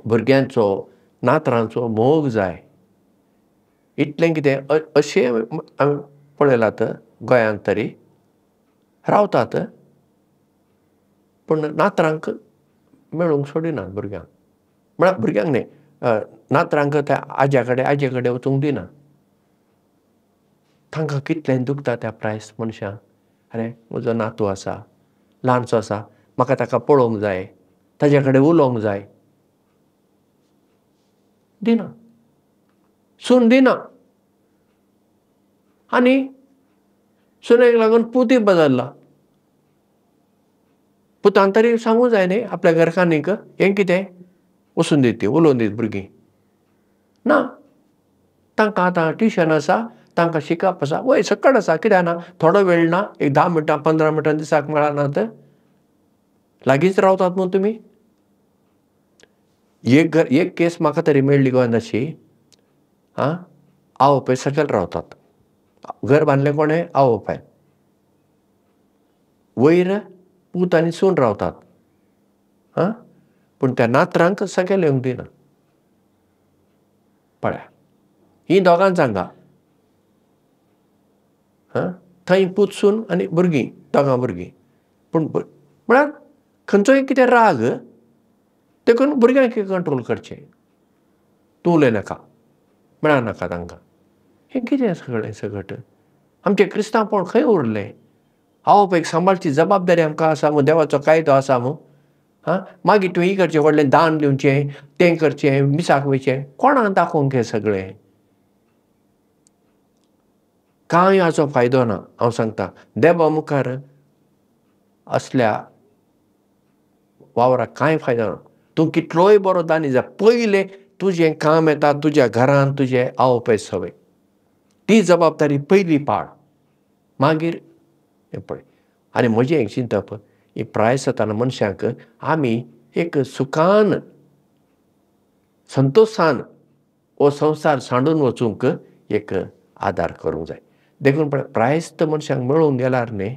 भुरग्यांचो, नातरांचो मोग जाय. इतलें कितें अशें हांवें पळयलात गोंयांत तरी रावतात, पूण नातरांक मेळूंक सोडिनात भुरग्यांक. म्हळ्यार भुरग्यांक न्ही, नातरांक त्या आजे कडेन वचूंक दिना. तांकां कितलें दुखता त्या प्रायस मनशांक. अरे म्हजो नातू आसा, ल्हानसो आसा, म्हाका ताका पळोवंक जाय, ताजे कडेन उलोवंक जाय. दिना. सून दिना. आनी सुनेक लागून पूतय बदल्ला. पुतान तरी सांगूंक जाय न्ही आपल्या घरकान्नीक, हें कितें वचून दी ती, उलोवन दी भुरगीं. ना. तांकां आतां ट्युशन आसा, तांकां शिकप आसा, वय सकट आसा. कित्याक ना? थोडो वेळ ना, एक 10 मिनटां 15 मिनटां दिसाक मेळनात. लागींच रावतात न्हू तुमी. एक केस म्हाका तरी मेळ्ळी गोंयांत अशी. आवय बापूय सकयल रावतात. घर बांदलें कोणें? आवय बापायन. वयर पूत आनी सून रावतात. पूण त्या नातरांक सकयल येवंक दिना. पळया, ही दोगांच हांगा. थंय पूत सून आनी भुरगीं, दोगां भुरगीं. पूण म्हळ्यार खंयचोय कितें राग, देखून भुरग्यांक कंट्रोल करचें. तूं उलयनाका, मेळा नाका तांकां. हें कितें सगळें सकट? आमचें क्रिस्तांवपण खंय उरलें? आवय बापायक सांबाळची जबाबदारी आमकां आसा मू, देवाचो कायदो आसा मू. मागीर तुवें ही करचें, व्हडलें दान दिवचें, तें करचें, मिसाक वयचें. कोणाक दाखोवंक हें सगळें? कांय हाचो फायदो ना. हांव सांगतां, देवा मुखार असल्या वावराक कांय फायदो ना. तूं कितलोय बरो दानी जा, पयलें तुजें काम येता तुज्या घरांत तुजे आवय बापाय सवय. ती जबाबदारी पयली पाळ, मागीर हें पळय. आनी म्हजें एक चिंतप, ही प्रायस जाताना मनशांक आमी एक सुखान, संतोशान हो संवसार सांडून वचूंक एक आदार करूंक जाय. देखून प्रायस्त मनशांक मेळूंक गेल्यार न्ही,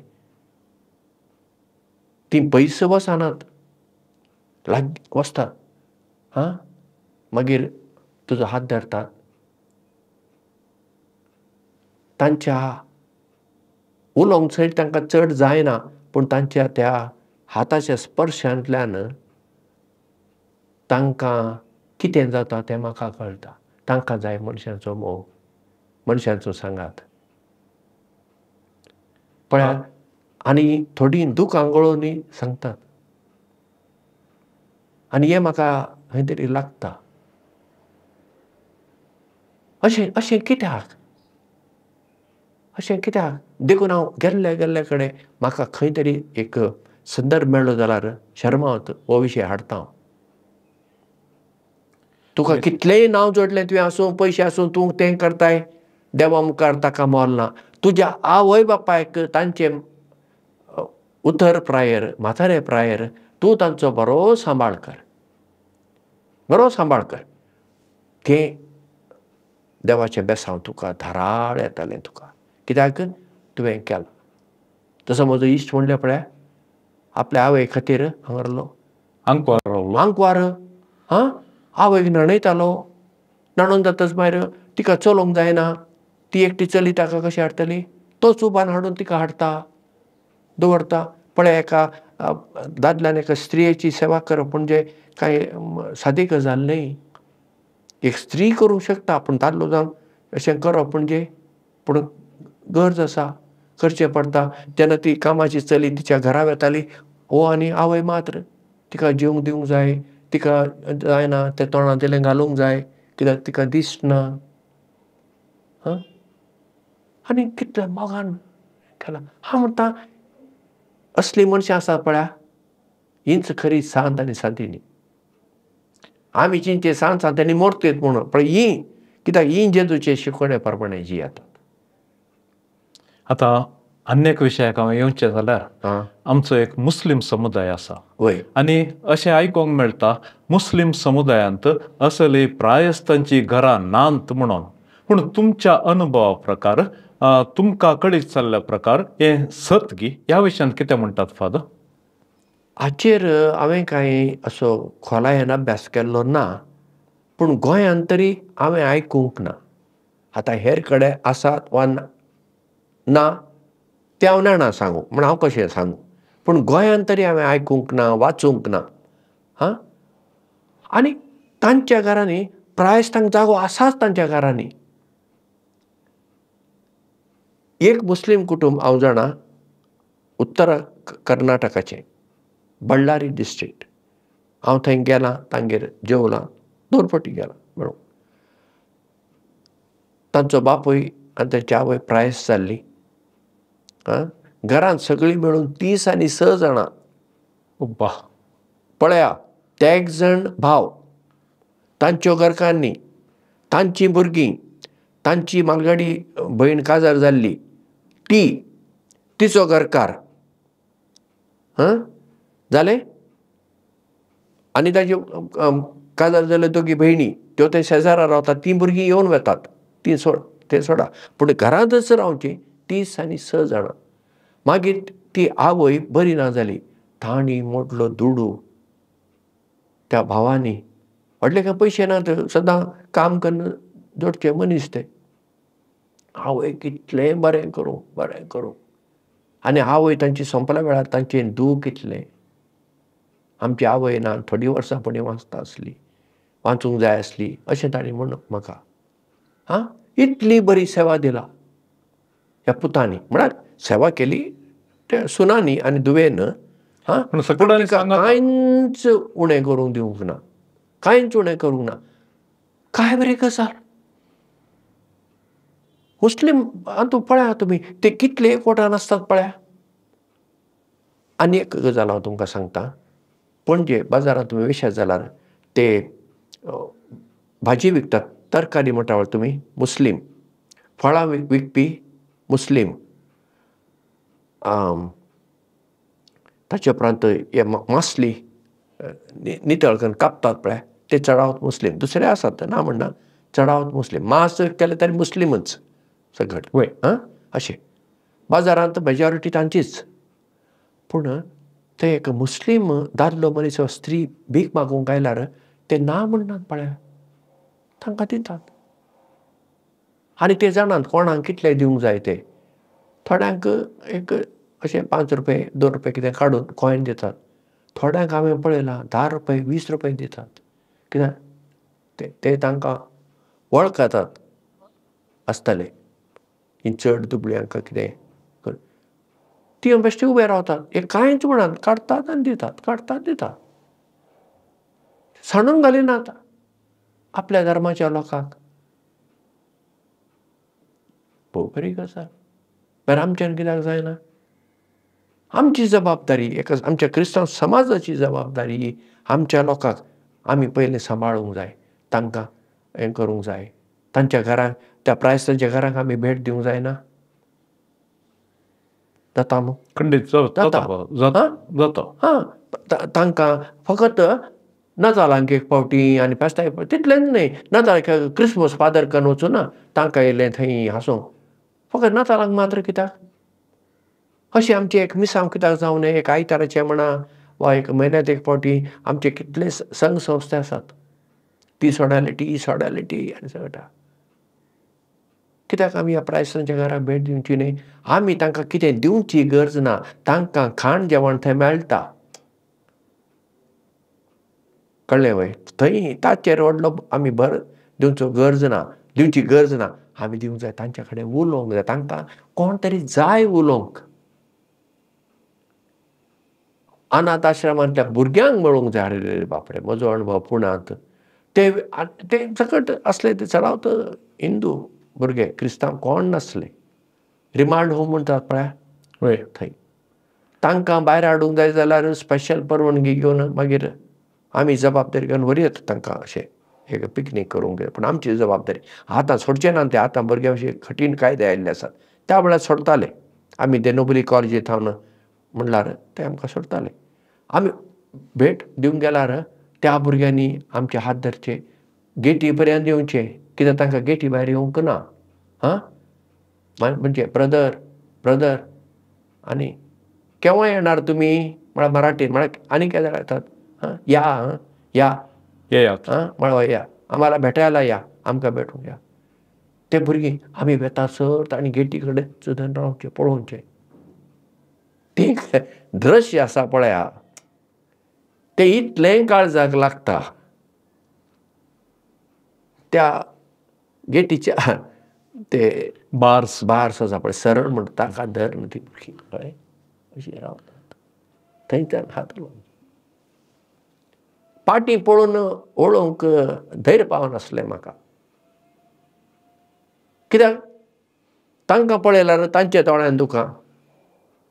ती पयस वचनात, लागीं वचतात. मागीर तुजो हात धरतात. तांच्या उलोवंक चड तांकां चड जायना, पूण तांच्या त्या हाताच्या स्पर्शांतल्यान तांकां कितें जाता तें म्हाका कळटा. तांकां जाय मनशांचो मोग, मनशांचो सांगात. पळयात, आनी थोडीं दुखां गळोवनी सांगतात. आनी हें म्हाका खंय तरी लागता. अशें कित्याक देखून हांव गेल्ले कडेन म्हाका खंय तरी एक संदर्भ मेळ्ळो जाल्यार शर्मावत हो विशय हाडटा हांव. तुका कितलेंय नांव जोडलें तुवें आसूं, पयशे आसूं, तूं तें करताय, देवा मुखार ताका मोल ना. तुज्या आवय बापायक तांचे उतर प्रायर, म्हातारे प्रायर तूं तांचो बरो सांबाळ कर. तें देवाचें बेसांव तुका धाराळ येतलें तुका. कित्याक तुवें केलां. तसो म्हजो इश्ट म्हणलें पळय, आपल्या आवय खातीर हांगा रावलो आंकवार. आवयक न्हणयतालो. न्हणोवन जातच भायर तिका चलोवंक जायना. ती एकटी चली ताका कशी हाडटली? तोच उबान हाडून तिका हाडटा, दवरता. पळय, एका दादल्यान एका स्त्रियेची सेवा करप म्हणजे कांय सादी गजाल न्हय. एक स्त्री करूंक शकता, पूण दादलो जावन अशें करप म्हणजे पूण गरज आसा, करचें पडटा. जेन्ना ती कामाची चली तिच्या घरा वेताली, हो आनी आवय मात्र. तिका जेवंक दिवंक जाय, तिका जायना तें तोंडांतलें घालूंक जाय, कित्याक तिका दिसना. आनी कितलें मोगान केलां. हांव म्हणटा, असलीं मनशां आसात पळय, हींच खरी सांत आनी सांतिणी. आमी चिंतचे सांत सांतिणी मोडटलीं म्हणून, पण हीं कित्याक हीं जेजूचे शिकवणे प्रमाणे जियेतात. आता अन्य एक विशयाक हांव येवचें जाल्यार आमचो एक मुस्लीम समुदाय आसा. आनी अशें आयकूंक मेळटा मुस्लीम समुदायांत असली प्रायस्तांची घरां नात म्हणून. पूण तुमच्या अनुभवा प्रकार तुमकां कळीत जाल्ल्या प्रकार हें सत गी, ह्या विशयान कितें म्हणटात फादर? हाचेर हांवें कांय असो खोलायेन अभ्यास केल्लो ना, पूण गोंयांत तरी हांवें आयकूंक ना. आतां हेर कडेन आसात वा ना तें हांव नेणा सांगूं, म्हण हांव कशें सांगूं. पूण गोंयांत तरी हांवें आयकूंक ना, वाचूंक ना. आनी तांच्या घरांनी प्रायस्तांक जागो आसाच तांच्या घरांनी. एक मुस्लीम कुटूंब हांव जाणा, उत्तर कर्नाटकाचें, बಳ್ಳारी डिस्ट्रिक्ट. हांव थंय गेलां, तांगेर जेवलां, 2 फावटी गेलां मेळूंक. तांचो बापूय आनी तांची आवय प्रायस जाल्ली. घरांत सगळीं मेळून 30 आनी 6 जाणां. पळया, ते 1 जण भाव, तांच्यो घरकान्नी, तांचीं भुरगीं, तांची मालगाडी भयण काजार जाल्ली ती, तिचो घरकार, जालें. आनी ताज्यो काजार जाल्यो 2 भयणी, त्यो ते शेजारा रावतात. 3 भुरगीं येवन वेतात. तें सोडा, पूण घरांतच रावचीं 30 आनी 6 जाणां. मागीर ती आवय बरी ना जाली. ताणी मोडलो दुडू त्या भावांनी. व्हडले काय पयशे नात, सदां काम करून जोडचे मनीस ते. आवय कितलें बरें करूं. आनी आवय तांची संपल्या वेळार तांचें दूख कितलें. आमची आवय ना, थोडीं वर्सां फुडें वाचता आसली, वाचूंक जाय आसली, अशें ताणी म्हणून म्हाका. इतली बरी सेवा दिला ह्या पुतांनी. म्हळ्यार सेवा केली त्या सुनांनी आनी धुवेन. कांयच उणें करूंक दिवंक ना, कांयच उणें करूंक ना. काय बरें गजाल. मुस्लीम हातूंत पळया तुमी, ते कितले एकवटान आसतात पळया. आनी एक गजाल हांव तुमकां सांगता. पणजे बाजारांत तुमी विशेष जाल्यार ते भाजी विकतात, तरकारी म्हणटा तुमी, मुस्लीम, फळां विकपी मुस्लीम, ताचे उपरांत हे मासली नितळ करून कापतात पळय, ते चडावत मुस्लीम. दुसरे आसात ना म्हणना, चडावत मुस्लीम. मास केले तरी मुस्लिमच सगळें. अशें बाजारांत मेजॉरिटी तांचीच. पूण ते एक मुस्लीम दादलो मनीस वा स्त्री भीक मागूंक आयल्यार ते ना म्हणनात पळया, तांकां दितात. आनी ते जाणात कोणाक कितले दिवंक जाय ते. थोड्यांक एक अशें 5 रुपये 2 रुपये कितें काडून कॉयन दितात. थोड्यांक हांवें पळयलां 10 रुपये 20 रुपये दितात. कित्याक ते तांकां वळखतात आसतले, ही चड दुबळी हांकां कितें. ती बेश्टी उबे रावतात, हे कांयच म्हणत, काडटात आनी दितात. सांडून घालिनात आपल्या धर्माच्या लोकांक. भोव बरी गजाल. तर आमच्यान कित्याक जायना? आमची जबाबदारी, आमच्या क्रिस्तांव समाजाची जबाबदारी आमच्या लोकांक आमी पयलीं सांबाळूंक जाय, तांकां हें करूंक जाय. तांच्या घरांक, त्या प्रायस्तांच्या घरांक आमी भेट दिवंक जायना? जाता न्हू? खंडीत हां, तांकां फकत नातालांक एक फावटी आनी फेस्ताक एक फावटी तितलेंच न्हय. नाताळाक क्रिसमस फादर करून वचूं ना तांकां येयलें थंय हांसूंक. फकत नातालांक मात्र कित्याक? अशी आमची एक मिसांव कित्याक जावं नये? एक आयताराचें म्हणा वा एक म्हयन्यांत एक फावटी आमचे कितले संघ संस्था आसात. ती सोडालिटी, ही सोडालिटी आनी सगळा. कित्याक आमी ह्या प्रायस्तांच्या घराक भेट दिवची न्हय? आमी तांकां कितें दिवची गरज ना. तांकां खाण जेवण थंय मेळटा. कळ्ळें वय? थंय ताचेर व्हडलो आमी भर दिवचो गरज ना, दिवची गरज ना. आमी दिवंक जाय तांच्या कडेन उलोवंक जाय. तांकां कोण तरी जाय उलोवंक. अनाथ आश्रमांतल्या भुरग्यांक मेळूंक जाय. अरे बापरे, म्हजो अणभव पुण्यांत ते सकट असले ते चडावत हिंदू भुरगे, क्रिस्तांव कोण नासले. रिमांड होम म्हणटात पळय थंय. तांकां भायर हाडूंक जाय जाल्यार स्पेशल परवानगी घेवन मागीर आमी जबाबदारी घेवन व्हरयत तांकां अशें एक पिकनीक करूंक जाय. पूण आमची जबाबदारी आतां सोडचें ना. ते आतां भुरग्यां अशे कठीण कायदे आयिल्ले आसात. त्या वेळार सोडताले. आमी देनोबली कॉलेजींत हांव म्हणल्यार ते आमकां सोडताले. आमी भेट दिवंक गेल्यार त्या भुरग्यांनी आमचे हात धरचे, गेटी पर्यंत येवचे. कित्याक तांकां गेटी भायर येवंक ना. म्हणजे ब्रदर आनी केव्हा येणार तुमी म्हळ्यार मराठीन, म्हळ्यार आनी कितें येतात, या म्हळ्यार या, आम्हाला भेटायला या, आमकां भेटूंक या. ते भुरगीं आमी वेता सर्त आनी गेटी कडेन सुद्दां रावचे, पळोवचें. ते दृश्य आसा पळया, ते इतलें काळजाक लागता. त्या गेटीच्या ते बार्स आसा पळय, सरळ म्हणटा ताका धर ती भुरगीं कळ्ळें अशीं रावतात. थंयच्यान हात लावन पाटी पळोवन ओळोवंक धैर्य पावनासलें म्हाका. कित्याक तांकां पळयल्यार तांच्या दोळ्यांत दुकां,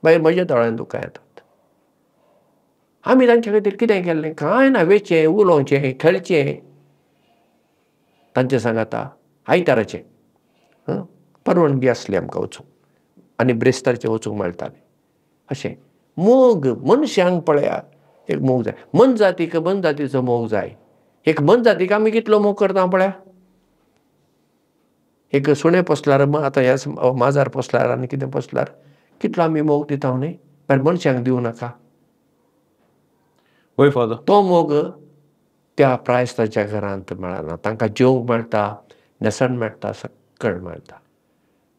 मागीर म्हज्या दोळ्यांत दुकां येतात. आमी तांचे खातीर कितें केल्लें? कांय ना. वेचें, उलोवचें, खेळचें तांचे सांगाता. आयताराचें परवानगी आसली आमकां वचूंक आनी ब्रेस्तारचें वचूंक मेळटालें. अशें मोग मनशांक पळया एक मोग जाय. मन जातीचो मोग जाय. एक मन जातीक आमी कितलो मोग करता पळया. एक सुणें पोसल्यार आतां ह्या माजर पोसल्यार आनी कितें पोसल्यार कितलो आमी मोग दिता न्हय. पण मनशांक दिवं नाका. तो मोग त्या प्रायस्तांच्या घरांत मेळना. तांकां जेवंक मेळटा, न्हेसण मेळटा, सक्कळ मेळटा.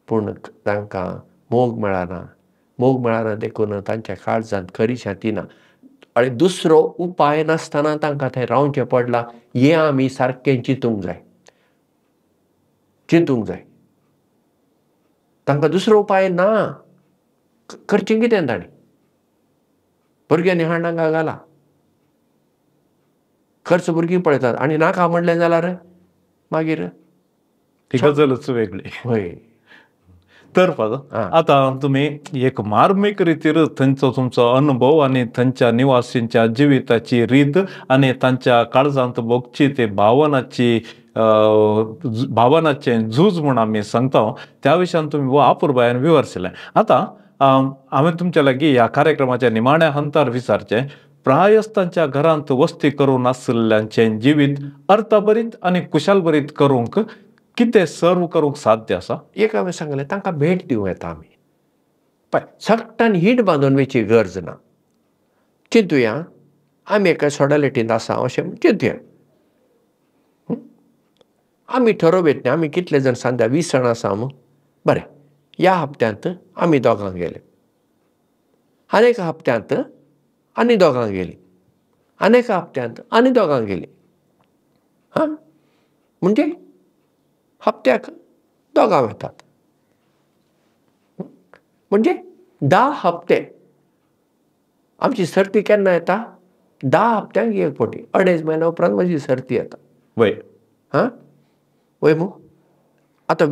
पूण तांकां मोग मेळना. मोग मेळना देखून तांच्या काळजांत खरी शांती ना. आनी दुसरो उपाय नासतना तांकां थंय रावचें पडलां. हें आमी सारकें चिंतूंक जाय. तांकां दुसरो उपाय ना. करचें कितें तांणी? भुरग्यां निहाळनाका घाला. खर्च भुरगीं पळयतात आनी नाका म्हणलें जाल्यार मागीर गजालच वेगळी. हय. तर आता तुम्ही एक मार्मिक रितीर थंयचो तुमचो अनुभव आणि थंयच्या निवासींच्या जिविताची रीत आणि तांच्या काळजांत भोगची ते भावनाचें झूज म्हूण आमी सांगता त्या विशयान तुम्ही अपुर्बायान विवरशिल्लें. आता हांवें तुमच्या लागीं ह्या कार्यक्रमाच्या निमाण्या हंतार विचारचें, प्रायस्तांच्या घरांत वस्ती करून आशिल्ल्यांचें जिवीत अर्थभरीत आनी कुशलभरीत करूंक कितें सर्व करूंक साध्य आसा? एक हांवें सांगलें, तांकां भेट दिवं येता आमी. पळय, सक्टान हीट बांदून वेची गरज ना. चिंतुया, आमी एका सोडालिटींत आसा अशें चिंतुया. आमी ठरोवप आमी कितले जाण सांगता 20 जाण आसा न्हू. बरें, ह्या हप्त्यांत आमी दोगां गेले. आनीक हप्त्यांत आनी दोगां गेलीं. आनीक हप्त्यांत आनी दोगां गेलीं. म्हणजे हप्त्याक दोगां वतात. म्हणजे 10 हप्ते. आमची सर्ती केन्ना येता? 10 हप्त्यांक एक फावटी. 2.5 म्हयन्या उपरांत म्हजी सर्ती येता. वय वय मू. आतां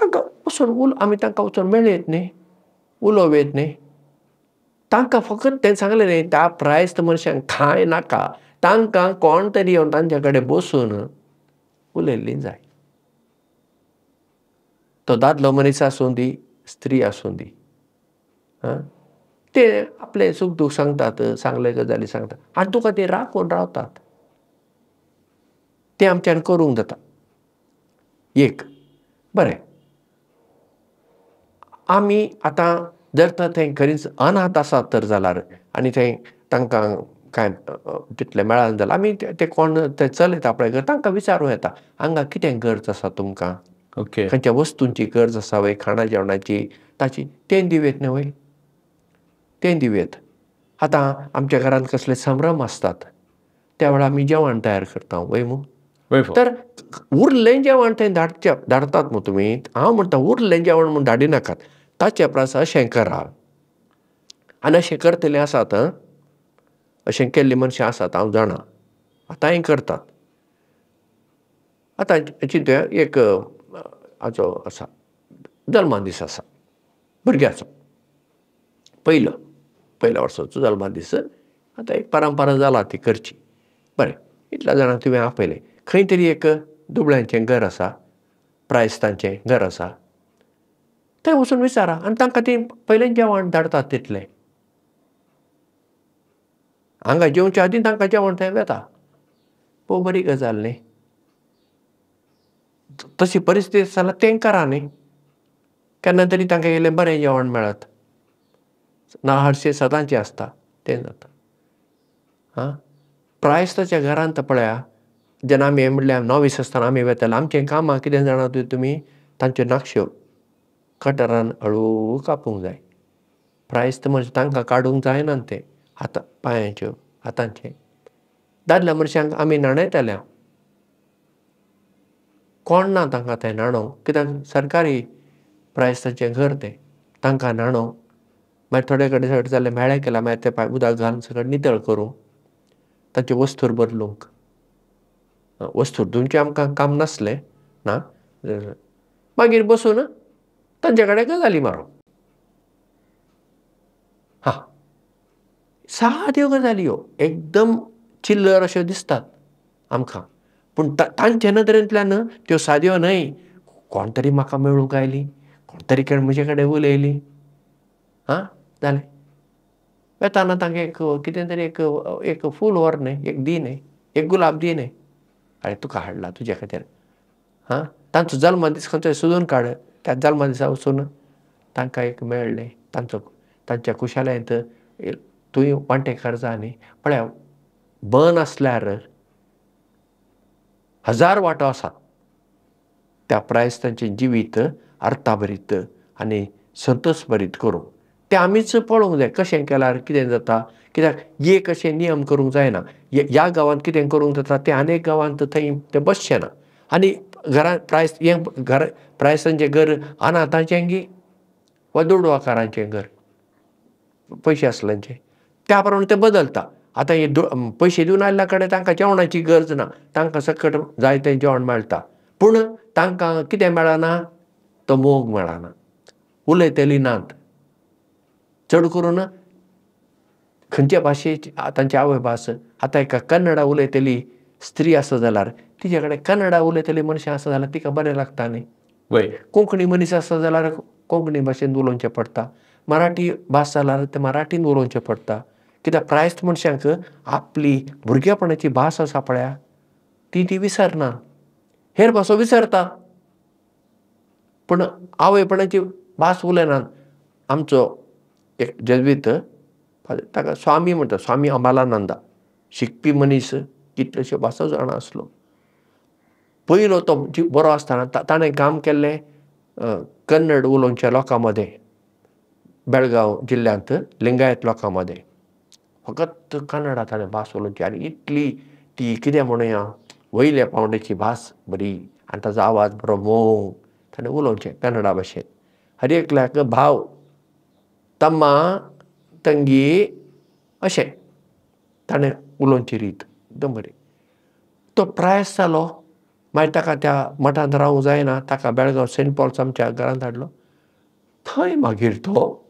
तांकां वचून आमी तांकां वचून मेळयत न्ही, उलोवयत न्ही. तांकां फकत तें सांगलें न्ही, त्या प्रायस्थ मनशांक कांय नाका. तांकां कोण तरी येवन तांचे कडेन बसून उलयल्लीं जाय. तो दादलो मनीस आसूं दी, स्त्री आसूं दी. ते आपलें सूख दूख सांगतात, सांगले गजाली सांगतात आनी तुका ते राखून रावतात. तें आमच्यान करूंक जाता. एक बरें, आमी आतां जर तर थंय खरींच अनाथ आसात तर जाल्यार आनी थंय तांकां कांय तितलें मेळना जाल्यार आमी ते कोण ते चलयता पळय घर तांकां विचारूं येता, हांगा कितें गरज आसा तुमकां? ओके. खंयच्या वस्तूंची गरज आसा वय, खाणा जेवणाची ताची तें दिवेत न्ही वय, तें दिवेत. आतां आमच्या घरांत कसले संभ्रम आसतात, त्या वेळार आमी जेवण तयार करता वय मू. तर उरलें जेवण थंय धाडटात मू तुमी. हांव म्हणटा उरलें जेवण म्हूण धाडिनाकात. ताचे परस अशें करा. आनी अशें करतलीं आसात, अशें केल्लीं मनशां आसात, हांव जाणा. आतांय करतात. आतां चिंतुया, एक हाचो आसा, जल्मा दीस आसा भुरग्याचो. पयल्या वर्साचो जल्मा दीस. आतां एक परंपरा जाला ती करची. बरें, इतल्या जाणांक तुवें आपयलें. खंय तरी एक दुबळ्यांचें घर आसा, प्रायस्तांचें घर आसा. थंय वचून विचारा आनी तांकां ती पयलें जेवण धाडटात तितलें. हांगा जेवच्या आदीं तांकां जेवण थंय वेता. पळोवंक बरी गजाल न्ही. तशी परिस्थिती आसा जाल्यार तें करा न्ही. केन्ना तरी तांकां इल्लें बरें जेवण मेळत. ना हरशीं सदांचें आसता तें जाता. प्रायस्ताच्या घरांत पळया, जेन्ना आमी हें म्हणलें नॉवीस आसतना आमी वेताले, आमचें कामां कितें जाणा तुमी, तांच्यो नाक्षो कटरान हळू कापूंक जाय. प्रायस्त मनशां तांकां काडूंक जायना तें पांयांच्यो हातांचे. दादल्या मनशांक आमी न्हाणयताले. कोण ना तांकां थंय न्हाणोवंक, कित्याक सरकारी प्रायस्तांचें घर तें. तांकां न्हाणोवंक मागीर थोडे कडेन सट जालें मेळ्ळें केल्यार मागीर ते उदक घालून सकट नितळ करूंक, तांचे वस्तूर बदलूंक. वस्तूर धुवचें आमकां काम नासलें ना. मागीर बसून तांचे कडेन गजाली मारूंक. साद्यो गजाली ह्यो एकदम चिल्लर अश्यो दिसतात आमकां, पूण तांचे नदरेंतल्यान त्यो साद्यो न्हय. कोण तरी म्हाका मेळूंक आयली, कोण तरी म्हजे कडेन उलयली. जालें. वेताना तांकां एक कितें तरी एक फूल व्हर न्ही, एक दी न्ही, एक गुलाब दी न्ही. अरे तुका हाडला तुजे खातीर. तांचो जल्मा दीस खंयचोय सोदून काड. त्या जल्मा दिसा वचून तांकां एक मेळ्ळें. तांच्या कुशालेंत तुवें वांटेकार जा न्ही. पळया, बन आसल्यार हजार वाटो आसात त्या प्रायस्तांचें जिवीत अर्थाभरीत आनी संतोश भरीत करूंक. तें आमीच पळोवंक जाय कशें केल्यार कितें जाता. कित्याक एक अशे नियम करूंक जायना. ह्या गांवांत कितें करूंक जाता तें आनीक गांवांत थंय तें बसचें ना. आनी घरांत प्रायस्तांचें घर अनाथांचें गी वा दुडवाकारांचें घर पयशे आसल्यांचें, त्या प्रमाणे तें बदलता. आतां हे पयशे दिवन आयल्ल्या कडेन तांकां जेवणाची गरज ना. तांकां सकट जाय तें जेवण मेळटा. पूण तांकां कितें मेळना, तो मोग मेळना. उलयतलीं नात. चड करून खंयचे भाशेची तांची आवय भास. आतां एका कन्नडा उलयतली स्त्री आसा जाल्यार तिजे कडेन कन्नडा उलयतली मनशां आसा जाल्यार तिका बरें लागता न्ही. कोंकणी मनीस आसा जाल्यार कोंकणी भाशेंत उलोवचें पडटा. मराठी भास जाल्यार तें मराठीन उलोवचें पडटा. कित्याक प्रायस्त मनशांक आपली भुरगेपणाची भास आसा पळया ती विसरना. हेर भासो विसरता पूण आवयपणाची भास उलयनात. आमचो एक जेजवीत ताका स्वामी म्हणटा, स्वामी अमालानंदा. शिकपी मनीस, कितल्योश्यो भासो जाणा आसलो. पयलो तो बरो आसतना ताणें काम केल्लें कन्नड उलोवच्या लोकां मदें, बेळगांव जिल्ल्यांत लिंगायत लोकां मदें. फकत कन्नडा ताणें भास उलोवची आनी इतली ती कितें म्हणुया वयल्या पावंड्याची भास बरी आनी ताचो आवाज बरो मोग. ताणें उलोवचें कन्नडा भाशेंत. हर एकल्याक भाव तम्मा तंगी अशें ताणें उलोवची रीत एकदम बरी. तो प्रायस जालो. मागीर ताका त्या मठांत रावूंक जायना, ताका बेळगांव सेंट पॉल्स आमच्या घरांत हाडलो. थंय मागीर तो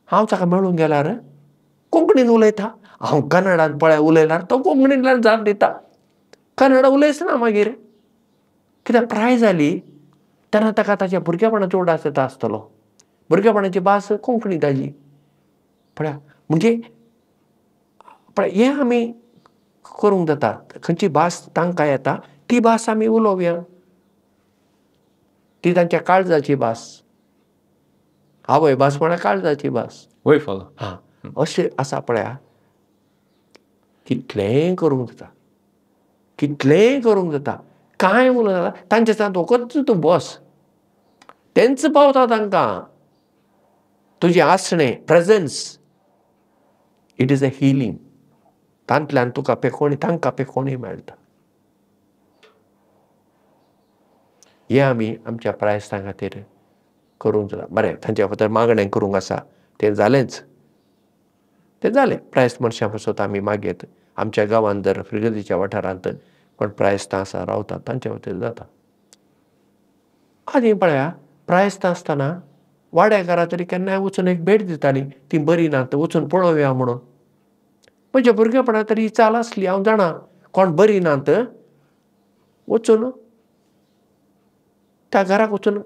हांव ताका मेळूंक गेल्यार कोंकणीन उलयता. हांव कन्नडांत पळय उलयल्यार तो कोंकणींतल्यान जाप दिता. कन्नड उलयच ना मागीर. कित्याक प्राय जाली तेन्ना ताका ताच्या भुरगेपणाचो उडास येता आसतलो. भुरगेपणाची भास कोंकणी ताजी. पळया म्हणजे पळय हें आमी करूंक जाता. खंयची भास तांकां येता ती भास आमी उलोवया. ती तांच्या काळजाची भास. आवय भास म्हळ्यार काळजाची भास. वय फादर. हां, अशें आसा पळया. कितलेंय करूंक जाता. कितलेंय करूंक जाता. कांय उलयना तांचे सांत वखद तूं बस. तेंच पावता तांकां. तुजें आसणें presence it is a healing. तांतल्यान तुका पेखोवणी तांकां पेखोवणी मेळटा. हें आमी आमच्या प्रायस्तां खातीर करूंक जाता. बरें तांचे खातीर मागणें करूंक आसा तें जालेंच. तें जालें. प्रायस्त मनशां पासत आमी मागयत. आमच्या गांवांत जर फ्रिगतीच्या वाठारांत कोण प्रायस्तां आसा रावतात तांचे खातीर जाता. आनी पळया प्रायस्तां आसतना वाड्याकारां तरी केन्नाय वचून एक भेट दितालीं. ती बरी नात वचून पळोवया म्हणून. म्हज्या भुरगेपणांत तरी ही चाल आसली. हांव जाणा कोण बरी नात वचून त्या घराक वचून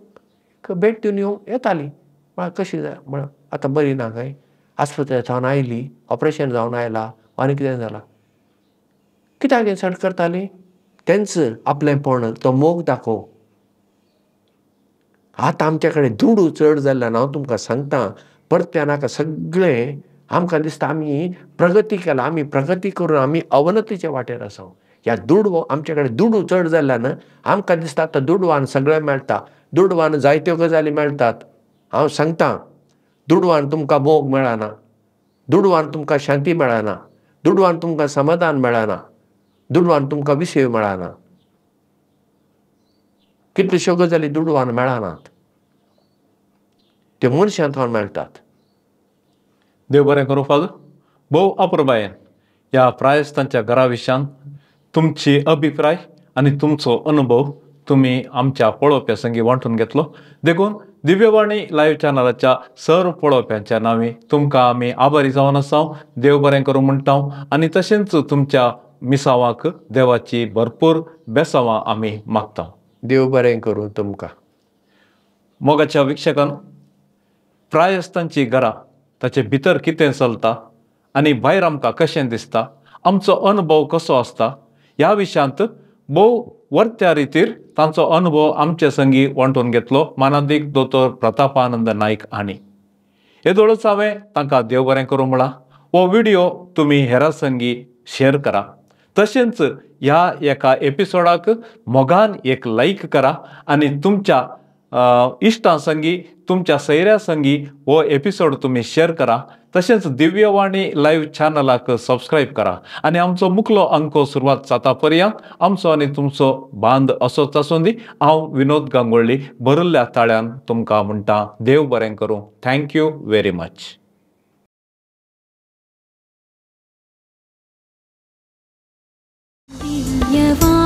भेट दिवन येतालीं. म्हळ्यार कशी जाय म्हळ्यार आतां बरी ना काय, आस्पत्रेंत जावन आयली, ऑपरेशन जावन आयला आनी कितें जालां. कित्याक हें सट करतालीं? तेंच आपलेंपण तो मोग दाखोवंक. आतां आमचे कडेन दुडू चड जाल्ल्यान हांव तुमकां सांगता परत्या नाका सगळें आमकां दिसता आमी प्रगती केला. आमी प्रगती करून आमी अवनतीचे वाटेर आसा. ह्या दुडू आमचे कडेन दुडू चड जाल्ल्यान आमकां दिसता आतां दुडवान सगळें मेळटा. दुडवान जायत्यो गजाली मेळटात. हांव सांगता दुडवान तुमकां मोग मेळना. दुडवान तुमकां शांती मेळना. दुडवान तुमकां समाधान मेळना. दुडवान तुमकां विसय मेळना. कितल्योश्यो गजाली दुडवान मेळनात. त्यो मनशांत मेळटात. देव बरें करूं फादर. भोव अपुर्बायेन ह्या प्रायस्तांच्या घरा विशयान तुमची अभिप्राय आनी तुमचो अनुभव तुमी आमच्या पळोवप्या संगी वांटून घेतलो. देखून दिव्यवाणी लायव्ह चॅनलाच्या सर्व पळोवप्यांच्या नांवी तुमकां आमी आभारी जावन आसा. देव बरें करूं म्हणटा आनी तशेंच तुमच्या मिसावांक देवाची भरपूर बेसावां आमी मागता. देव बरें करूं तुमकां. मोगाच्या विक्षकान प्रायस्तांची घरां ताचे भितर कितें चलता आनी भायर आमकां कशें दिसता, आमचो अनुभव कसो आसता ह्या विशयांत भोव वर्त्या रितीर तांचो अनुभव आमचे संगी वांटून घेतलो मानादीक दोतोर प्रतापानंद नायक हांणी. येदोळच हांवें तांकां देव बरें करूं म्हणला. हो व्हिडिओ तुमी हेरां संगी शेअर करा. तशेंच ह्या एका एपिसोडाक मोगान एक लायक करा आनी तुमच्या इश्टां संगी तुमच्या सयऱ्या संगी हो एपिसोड तुमी शेअर करा. तशेंच दिव्यवाणी लायव्ह चॅनलाक सबस्क्रायब करा आनी आमचो मुखलो अंको सुरवात जाता पर्यंत आमचो आनी तुमचो बांद असोच आसूं दी. हांव विनोद गांगुळ्ळी भरिल्ल्या ताळ्यान तुमकां म्हणटा देव बरें करूं. Thank you very much. दिव्यवाणी